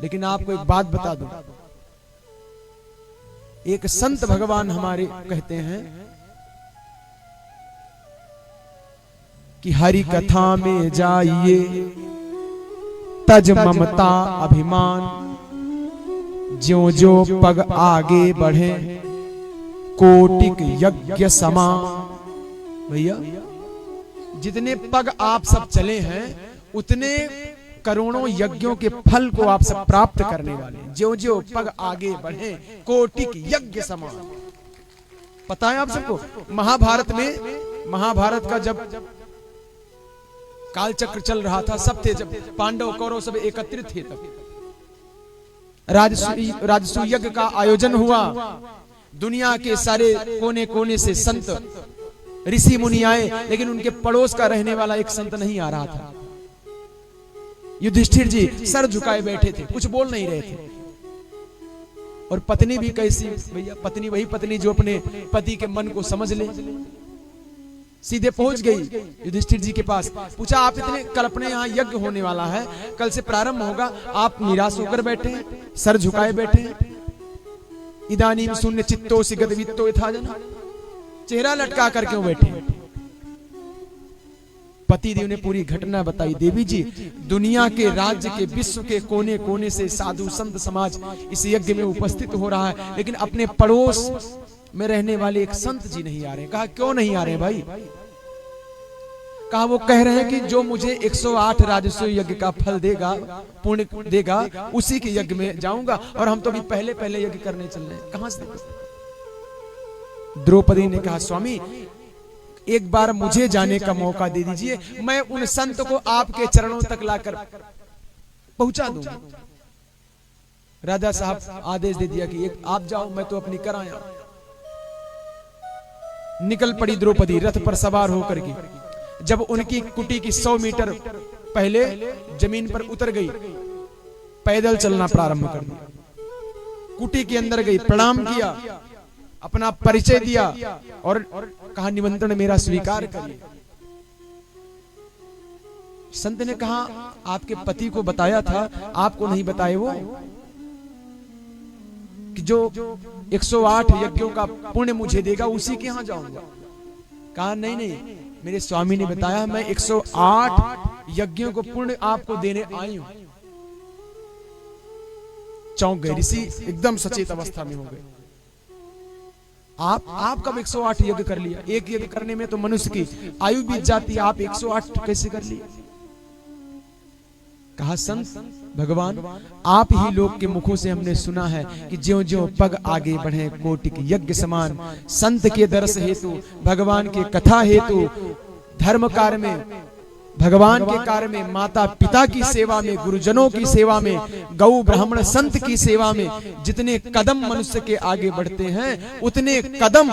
लेकिन आपको एक बात बता दूं, एक संत भगवान हमारे कहते हैं कि हरि कथा में जाइए तज ममता अभिमान, ज्यों ज्यों पग आगे बढ़े कोटिक यज्ञ समान। भैया जितने पग आप सब चले हैं उतने करोड़ों यज्ञों के फल को आप सब प्राप्त करने वाले, ज्यों ज्यों पग आगे बढ़े कोटिक यज्ञ समान। पता है आप सबको, महाभारत का जब काल चक्र चल रहा था, सब थे, जब पांडव कौरव सब एकत्रित थे, तब राजसूय यज्ञ का आयोजन हुआ। दुनिया के सारे कोने कोने से संत ऋषि मुनि आए, लेकिन उनके पड़ोस का रहने वाला एक संत नहीं आ रहा था। युधिष्ठिर जी सर झुकाए बैठे थे, कुछ बोल नहीं रहे थे। और पत्नी भी कैसी भैया, पत्नी वही पत्नी जो अपने पति के मन को समझ ले। सीधे पहुंच गई युधिष्ठिर जी के पास, पूछा आप इतने, कल अपने यहाँ यज्ञ होने वाला है, कल से प्रारंभ होगा, आप निराश होकर बैठे, सर झुकाए बैठे। इदानीम शून्य चित्तो सिगत वित्तो यथा जना, चेहरा लटका कर क्यों बैठे? पतिदेव ने पूरी घटना बताई। देवी जी, दुनिया के, राज्य के, विश्व के कोने कोने से साधु संत समाज इस यज्ञ में उपस्थित हो रहा है, लेकिन अपने पड़ोस में रहने वाले एक संत जी नहीं आ रहे। कहा क्यों नहीं आ रहे भाई? कहा वो कह रहे हैं कि जो मुझे 108 राजस्व यज्ञ का फल देगा, पुण्य देगा, उसी के यज्ञ में जाऊंगा, और हम तो भी पहले पहले यज्ञ करने चल रहे हैं। कहां से? द्रौपदी ने कहा स्वामी एक बार मुझे जाने का मौका दे दीजिए, मैं उन संत को आपके चरणों तक लाकर पहुंचा दूंगा। राजा साहब आदेश दे दिया कि एक आप जाओ, मैं तो अपनी कर आया। निकल पड़ी द्रौपदी रथ पर सवार होकर के। जब उनकी कुटी की 100 मीटर पहले जमीन पर उतर गई, पैदल चलना प्रारंभ कर दिया। कुटी के अंदर गई, प्रणाम किया, अपना परिचय दिया और कहा निमंत्रण मेरा स्वीकार करिए। संत ने कहा आपके पति को बताया था, आपको नहीं बताए वो कि जो 108 यज्ञों का पुण्य मुझे देगा उसी के यहां जाऊंगा। कहा नहीं नहीं, मेरे स्वामी ने बताया, मैं 108 यज्ञों को पुण्य आपको देने आई हूं। चौंक गए ऋषि, एकदम सचेत अवस्था में हो गए। आप कब 108 यज्ञ कर लिया? एक यज्ञ करने में तो मनुष्य की आयु बीत जाती है, आप 108 कैसे कर लिया? कहा संत भगवान, आप ही लोग के मुखों से हमने सुना है कि ज्यों ज्यों पग आगे बढ़े कोटिक यज्ञ समान। संत के दर्श हेतु, भगवान के कथा हेतु, धर्म कार्य में, भगवान के कार्य में, माता पिता की सेवा में, गुरुजनों की सेवा में, गौ ब्राह्मण संत की सेवा में जितने कदम मनुष्य के आगे बढ़ते हैं, उतने कदम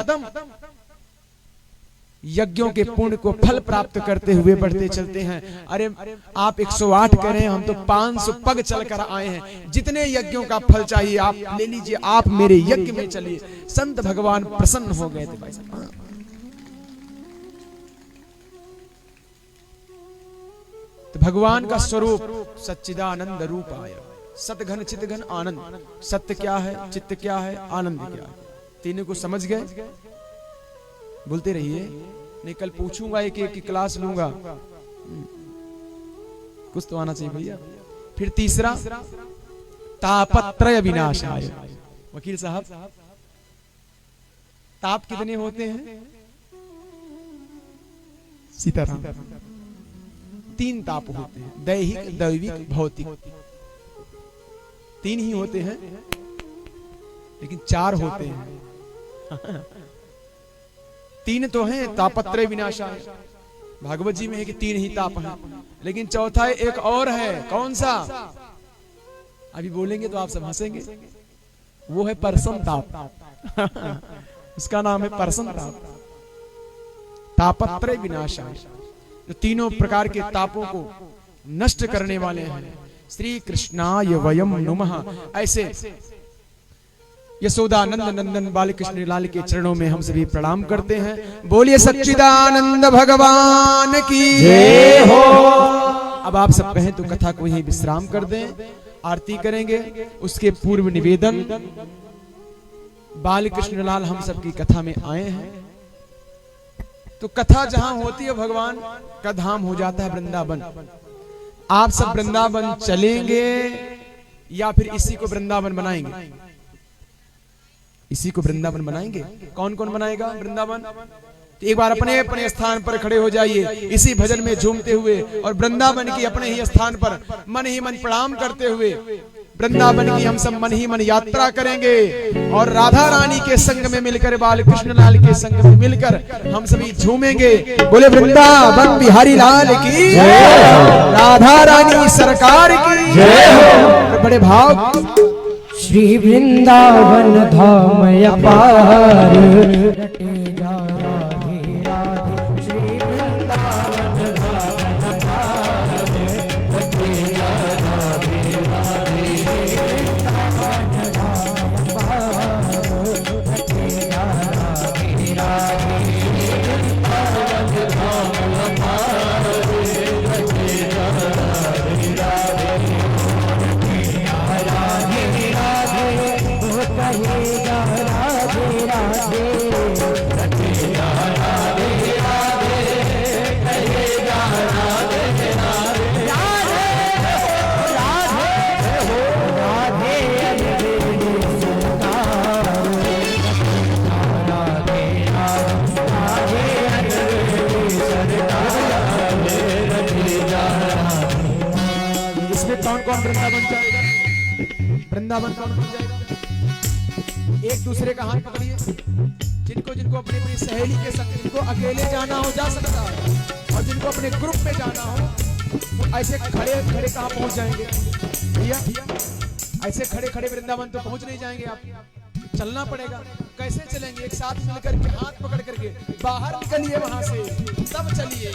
यज्ञों के पुण्य को फल प्राप्त करते हुए बढ़ते चलते हैं। अरे आप 108 कह रहे हैं, हम तो 500 पग चलकर आए हैं। जितने यज्ञों का फल चाहिए आप ले लीजिए, आप मेरे यज्ञ में चलिए। संत भगवान प्रसन्न हो गए थे भाई साहब। तो भगवान का स्वरूप सच्चिदानंद रूप आया। सतघन चितघन आनंद। सत्य क्या है, चित्त क्या है, आनंद क्या है, तीनों को समझ गए? बोलते रहिए, नहीं कल पूछूंगा, एक एक की क्लास लूंगा। कुछ तो आना चाहिए भैया। फिर तीसरा, तापत्रय विनाशाय। वकील साहब, ताप कितने होते हैं? सीताराम, 3 ताप होते हैं, दैहिक, दैविक, भौतिक। 3 ही होते हैं, लेकिन 4 होते हैं। 3 तो हैं, तापत्रय विनाशाय। भागवत जी में है कि 3 ही ताप हैं, लेकिन चौथा एक और है। कौन सा? अभी बोलेंगे तो आप सब हंसेंगे। वो है परसम ताप। उसका नाम है परसम ताप। तापत्रय विनाशाय, जो तीनों प्रकार के तापों को नष्ट करने वाले हैं। श्री कृष्णाय वयम नुमः। ऐसे यशोदानंद नंदन बाल कृष्ण लाल के चरणों में हम सभी प्रणाम करते हैं। बोलिए सच्चिदानंद भगवान की जय हो। अब आप सब कहें तो कथा को यहीं विश्राम कर दें, आरती करेंगे। उसके पूर्व निवेदन, बाल कृष्ण लाल हम सबकी कथा में आए हैं, तो कथा जहां होती है भगवान का धाम हो जाता है वृंदावन। आप सब वृंदावन चलेंगे या फिर इसी को वृंदावन बनाएंगे? इसी को वृंदावन बनाएंगे। कौन कौन बनाएगा वृंदावन? तो एक बार अपने अपने स्थान पर खड़े हो जाइए, इसी भजन में झूमते हुए, और वृंदावन की अपने ही स्थान पर मन ही मन प्रणाम करते हुए वृंदावन की हम सब मन ही मन यात्रा करेंगे। और राधा रानी के संग में मिलकर, बाल कृष्ण लाल के संग में मिलकर हम सभी झूमेंगे। बोले वृंदावन बिहारी लाल की जय, राधा रानी सरकार की जय हो। बड़े भाव। श्री वृंदावन धाम अपार, रटे जा राधे राधे। कौन कौन वृंदावन जाएगा? वृंदावन कौन कौन जाएगा? एक दूसरे का हाथ पकड़िए। जिनको जिनको अपनी अपनी सहेली के संग, जिनको अकेले जाना हो जा सकता है, और जिनको अपने ग्रुप में जाना हो तो ऐसे खड़े खड़े कहाँ पहुंच जाएंगे भैया? ऐसे खड़े खड़े वृंदावन तो पहुंच नहीं जाएंगे आप, चलना पड़ेगा। कैसे चलेंगे? एक साथ मिलकर के हाथ पकड़ करके बाहर निकलिए वहां से, तब चलिए।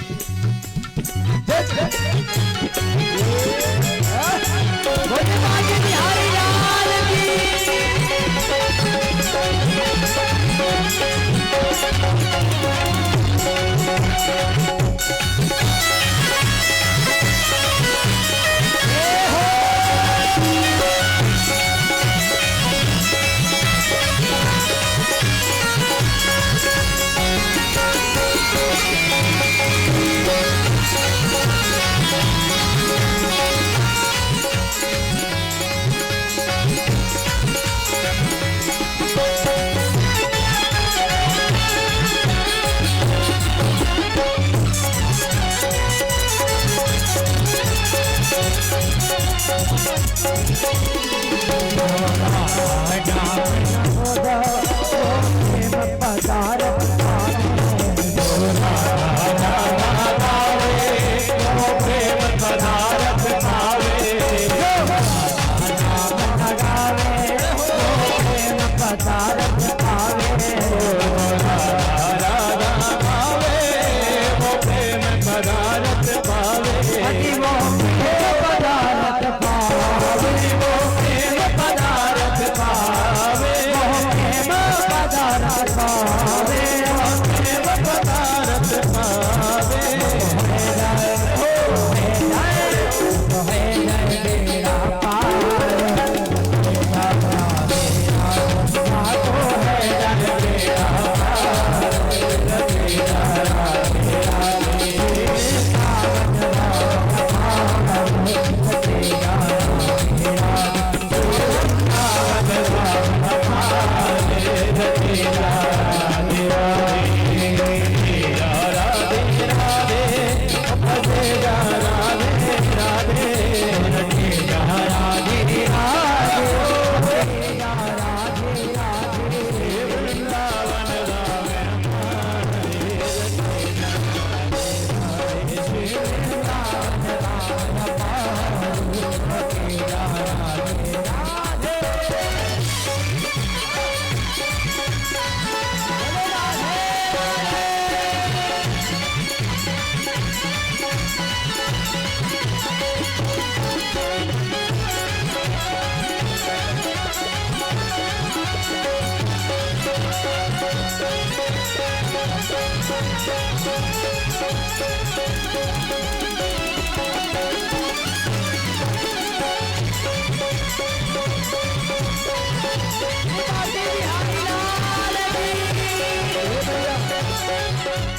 बिहारी लाल की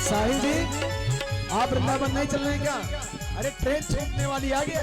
साहिल जी, आप वृंदावन नहीं चल रहे हैं क्या? अरे ट्रेन छूटने वाली आ गया।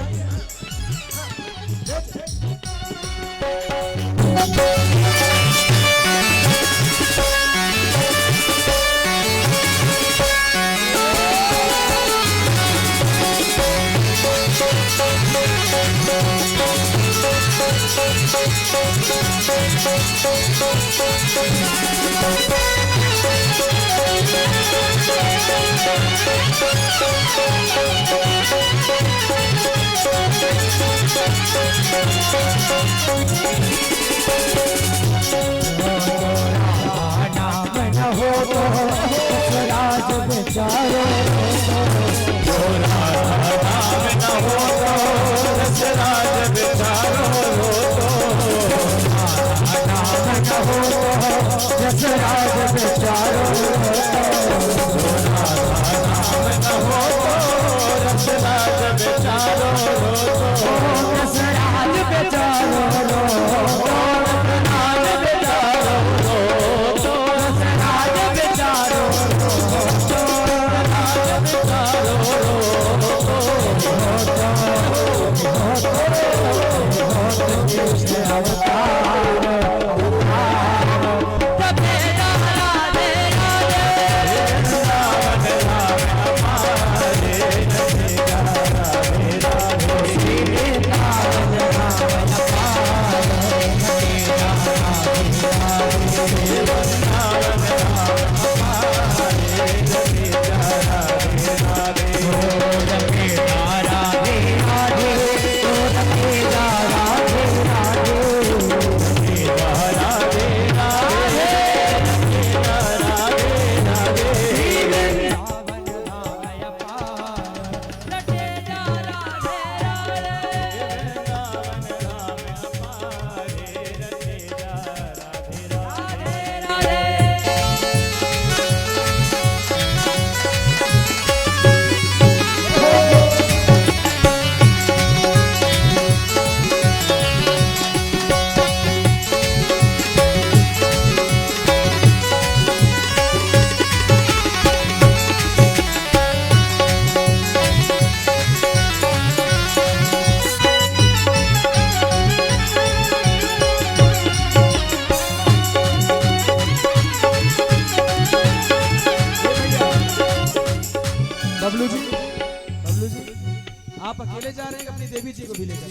चले जा रहे हैं अपनी देवी जी को भी लेकर।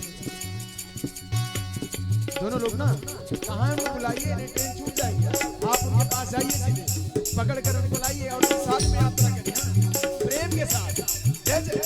दोनों लोग ना कहाँ उनको बुलाइए, नहीं ट्रेन छूट जाएगी। आप उनके पास जाइए, सीधे पकड़ कर उनको लाइए और उनके साथ में यात्रा करिए, हाँ? प्रेम के साथ। जय जय।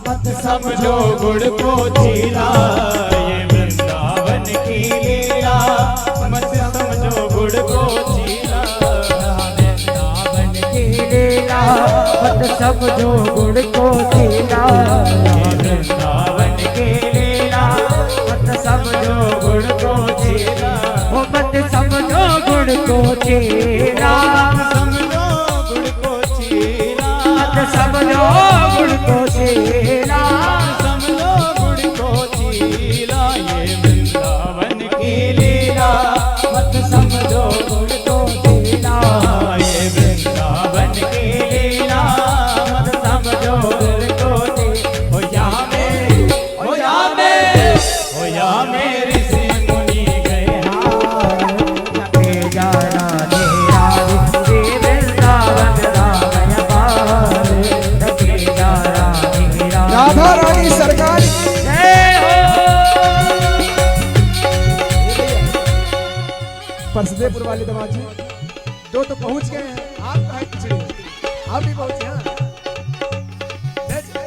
मत समझो गुड़ को चीला, ये वृंदावन की लीला। मत समझो गुड़ को चीला, वृंदावन की लीला। मत समझो गुड़ को चीला, ये वृंदावन की लीला। मत समझो गुड़ को चीला, ओ मत समझो गुड़ को चीला। समझो गुड़ को चीला, मत समझो गुड़ को चीला। समझो गुड़ को चीला, ये वृंदावन की लीला। मत समझो गुड़ को चीला, ये वृंदावन की लीला। मत समझो गुड़ को चीला। हो या में ऋषि मुनि गए हार, लगे जा राधे राधे श्री वृंदावन रामय पार। लगे जा राधे राधा रानी सरकार की जय हो। परसदेपुर वाले दमाद जी दो तो पहुंच गए हैं, आप कहाँ पिछड़े? आप भी पहुंचे, हाँ? जय जय।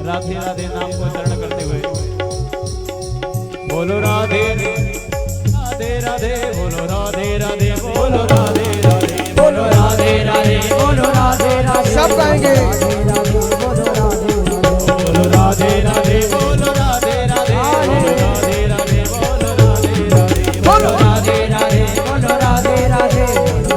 राधे राधे नाम को चरण करते हुए बोलो राधे राधे राधे बोलो राधे राधे बोलो राधे राधे। बोलो राधे राधे सब गाएंगे। बोलो राधे राधे बोलो राधे राधे बोलो राधे राधे बोलो राधे राधे बोलो राधे राधे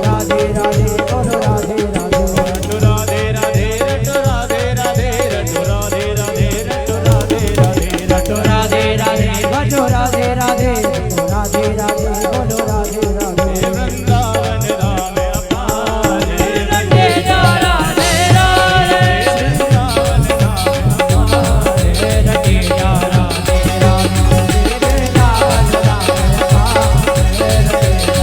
बोलो राधे राधे बोलो राधे राधे बोलो राधे राधे रटो राधे राधे रटो राधे राधे रटो राधे राधे रटो राधे राधे रटो राधे राधे बोलो राधे राधे वृंदावन धाम अपारे रटे जा राधे राधे वृंदावन धाम अपारे रटे जा राधे राधे वृंदावन धाम अपारे रटे जा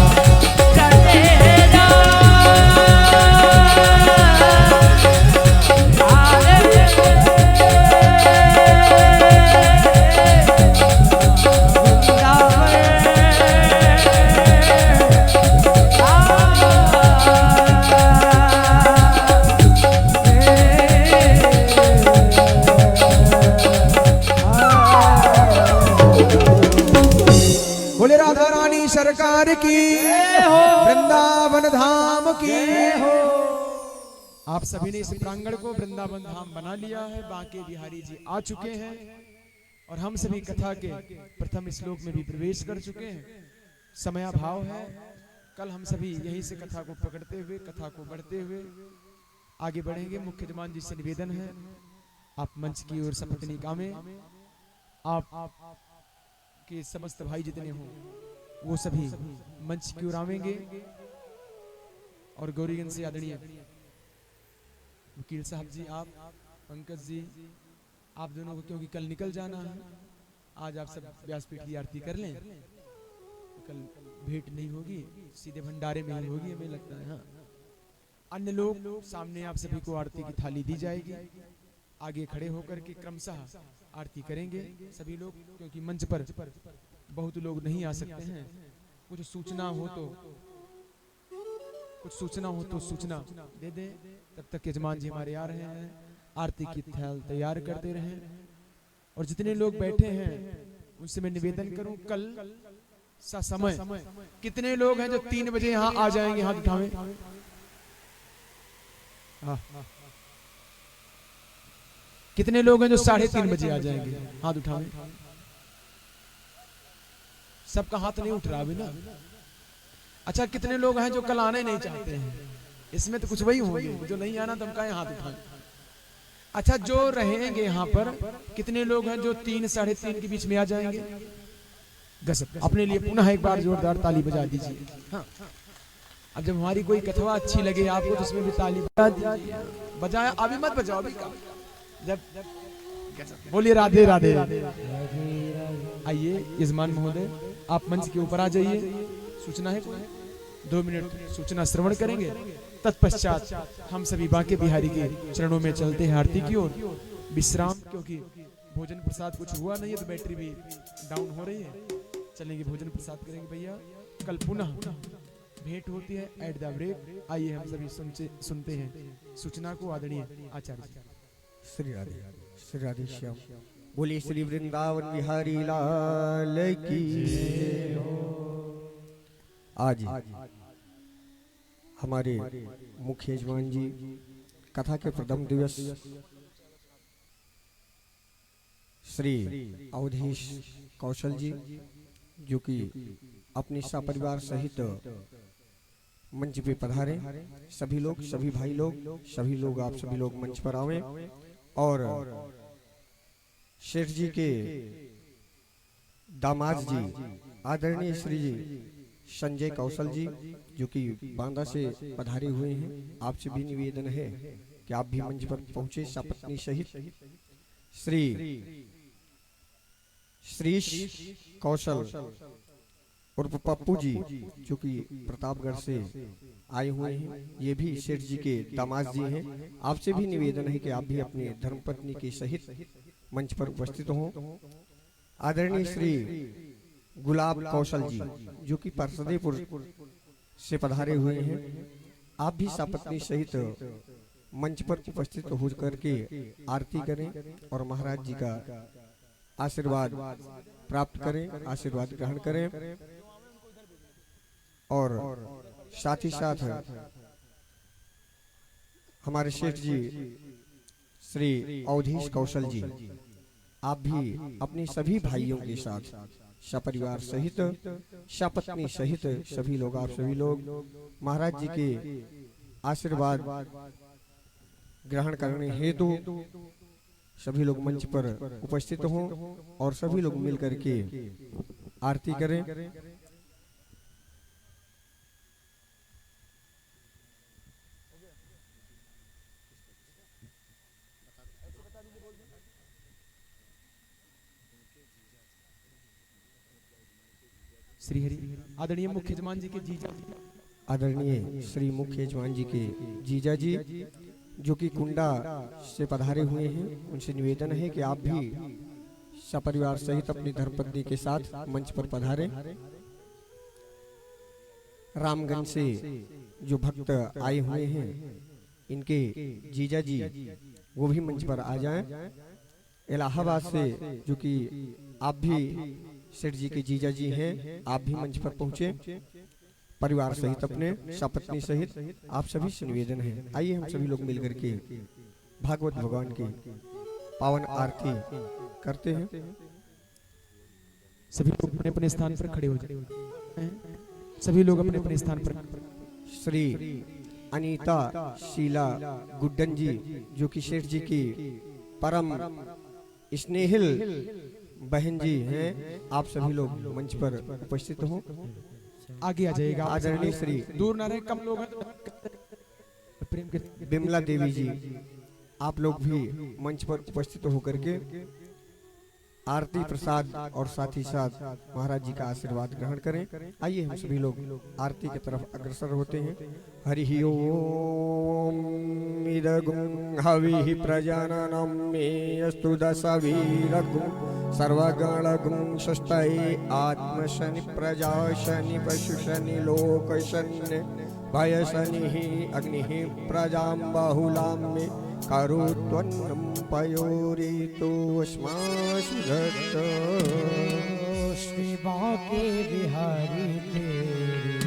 बोले राधा रानी सरकार की, वृंदावन धाम की। आप सभी ने इस प्रांगण को वृंदावन धाम बना लिया है। बांके बिहारी जी आ चुके हैं और हम सभी कथा के प्रथम श्लोक में भी प्रवेश कर चुके हैं। समयाभाव है, कल हम सभी यहीं से कथा को पकड़ते हुए, कथा को बढ़ते हुए आगे बढ़ेंगे। मुख्य यजमान जी से निवेदन है, आप मंच की ओर सपत्नी कामें, आप के समस्त भाई जितने हों वो सभी मंच की ओर आवेंगे। और गौरीगंज से आदरणीय वकील साहब जी, आप पंकज जी, आप दोनों को क्योंकि कल निकल जाना है, आज आप सब व्यासपीठ की आरती कर लें। कल भेंट नहीं होगी, सीधे भंडारे में ही होगी हमें लगता है। हाँ, अन्य लोग सामने आप सभी को आरती की थाली दी जाएगी। आगे खड़े होकर के क्रमशः आरती करेंगे सभी लोग, क्योंकि मंच पर बहुत लोग नहीं आ सकते हैं। कुछ सूचना हो तो सूचना दे दे। तब तक यजमान जी हमारे आ रहे हैं, आरती की थाल तैयार करते रहें। और जितने लोग बैठे हैं उनसे मैं निवेदन करूं, कल सा समय कितने लोग हैं जो 3 बजे यहाँ आ जाएंगे? हाथ उठावें। कितने लोग हैं जो 3:30 बजे आ जाएंगे? हाथ उठावें। सबका हाथ नहीं उठ रहा अभी ना। अच्छा, कितने लोग हैं जो कल आना ही नहीं चाहते हैं? इसमें तो कुछ वही होंगे जो नहीं आना, तो हम कहें हाथ उठाएं। अच्छा, जो रहेंगे यहाँ पर कितने लोग हैं जो 3 साढ़े 3 के बीच में आ जाएंगे? गजब, अपने लिए पुनः एक बार जोरदार ताली बजा दीजिए। हाँ, अब जब हमारी कोई कथवा अच्छी लगे आपको तो उसमें भी ताली बजा दीजिए। बजाया अभी मत बजाओ, अभी का जब बोलिए राधे राधे। आइए यजमान महोदय, आप मंच के ऊपर आ जाइए। सूचना है, 2 मिनट सूचना श्रवण करेंगे, तत्पश्चात हम सभी बांके बिहारी के चरणों में चलते हैं आरती की ओर। विश्राम, क्योंकि भोजन प्रसाद कुछ हुआ नहीं है तो बैटरी भी डाउन हो रही है। चलेंगे, भोजन प्रसाद करेंगे भैया। कल पुनः भेंट होती है एट द ब्रेक। आइए हम सभी सुनते हैं सूचना को। आदरणीय आचार्य श्री राधे श्याम। बोले श्री वृंदावन बिहारी लाल की। आज हमारे मुख्य यजमान जी कथा के प्रथम दिवस श्री अवधेश कौशल जी, जो कि अपने सपरिवार सहित मंच पे पधारे। सभी लोग, सभी भाई लोग, सभी लोग, आप सभी लोग मंच पर आवे। और शेठ जी के दामाद जी आदरणीय श्री संजय कौशल जी, जो कि बांदा से पधारे हुए हैं, आपसे भी निवेदन है कि आप भी मंच पर पहुंचे सपत्नी सहित। श्रीश कौशल उर्फ पप्पू जी, जो कि प्रतापगढ़ से आए हुए हैं, ये भी शेठ जी के दामाद जी हैं। आपसे भी निवेदन है कि आप भी अपने धर्मपत्नी के सहित मंच पर उपस्थित हों। आदरणीय श्री गुलाब कौशल जी, जो कि परसदेपुर से पधारे हुए हैं, आप भी सपत्नी सहित मंच पर उपस्थित होकर के आरती करें और महाराज जी का आशीर्वाद प्राप्त करें, आशीर्वाद ग्रहण करें। और साथ ही साथ हमारे सेठ जी श्री अवधेश कौशल जी, आप भी अपने सभी भाइयों के साथ सपरिवार सहित सपत्नी सहित सभी लोग, आप सभी लोग महाराज जी के आशीर्वाद ग्रहण करने हेतु सभी लोग मंच पर उपस्थित हों और सभी लोग मिलकर के आरती करें। श्री हरि आदरणीय मुख्य यजमान जी के जीजा जी, आदरणीय श्री मुख्य यजमान जी के जीजा जी जो कि कुंडा से पधारे हुए हैं, उनसे निवेदन है कि आप भी सपरिवार सहित अपनी धर्मपत्नी के साथ मंच पर पधारें। रामगंज से जो भक्त आए हुए हैं, इनके जीजा जी वो भी मंच पर आ जाएं। इलाहाबाद से जो कि आप भी सेठ जी के जीजा जी हैं, आप भी मंच पर पहुंचे परिवार सहित अपने सपत्नी सहित आप सभी से निवेदन है। आइए हम सभी लोग मिलकर के भागवत भगवान की पावन आरती करते हैं। सभी लोग अपने अपने स्थान पर खड़े हो जाए। सभी लोग अपने अपने स्थान पर। श्री अनीता शीला गुड्डन जी जो कि सेठ जी की परम स्नेहिल बहन जी हैं, आप सभी लोग मंच पर उपस्थित हो। आगे आ जाएगा आदरणीय श्री दूर ना रहे, कम लोग हैं। प्रेम के बिमला देवी जी, आप लोग भी मंच पर उपस्थित होकर के आरती प्रसाद और साथ ही साथ महाराज जी का आशीर्वाद ग्रहण करें। आइए हम सभी लोग आरती की तरफ अग्रसर होते हैं। हरि ओम इदगुं हविः प्रजानानां मे अस्तु दशवीरगुं सर्वगणगुं षष्ठये आत्मशनि प्रजाशनि पशुशनि लोकशनि भयशनिः अग्निः प्रजां बाहुलां मे करोत्वन्नं पयोरितो अस्मासु दत्त। श्री बांके बिहारी तेरी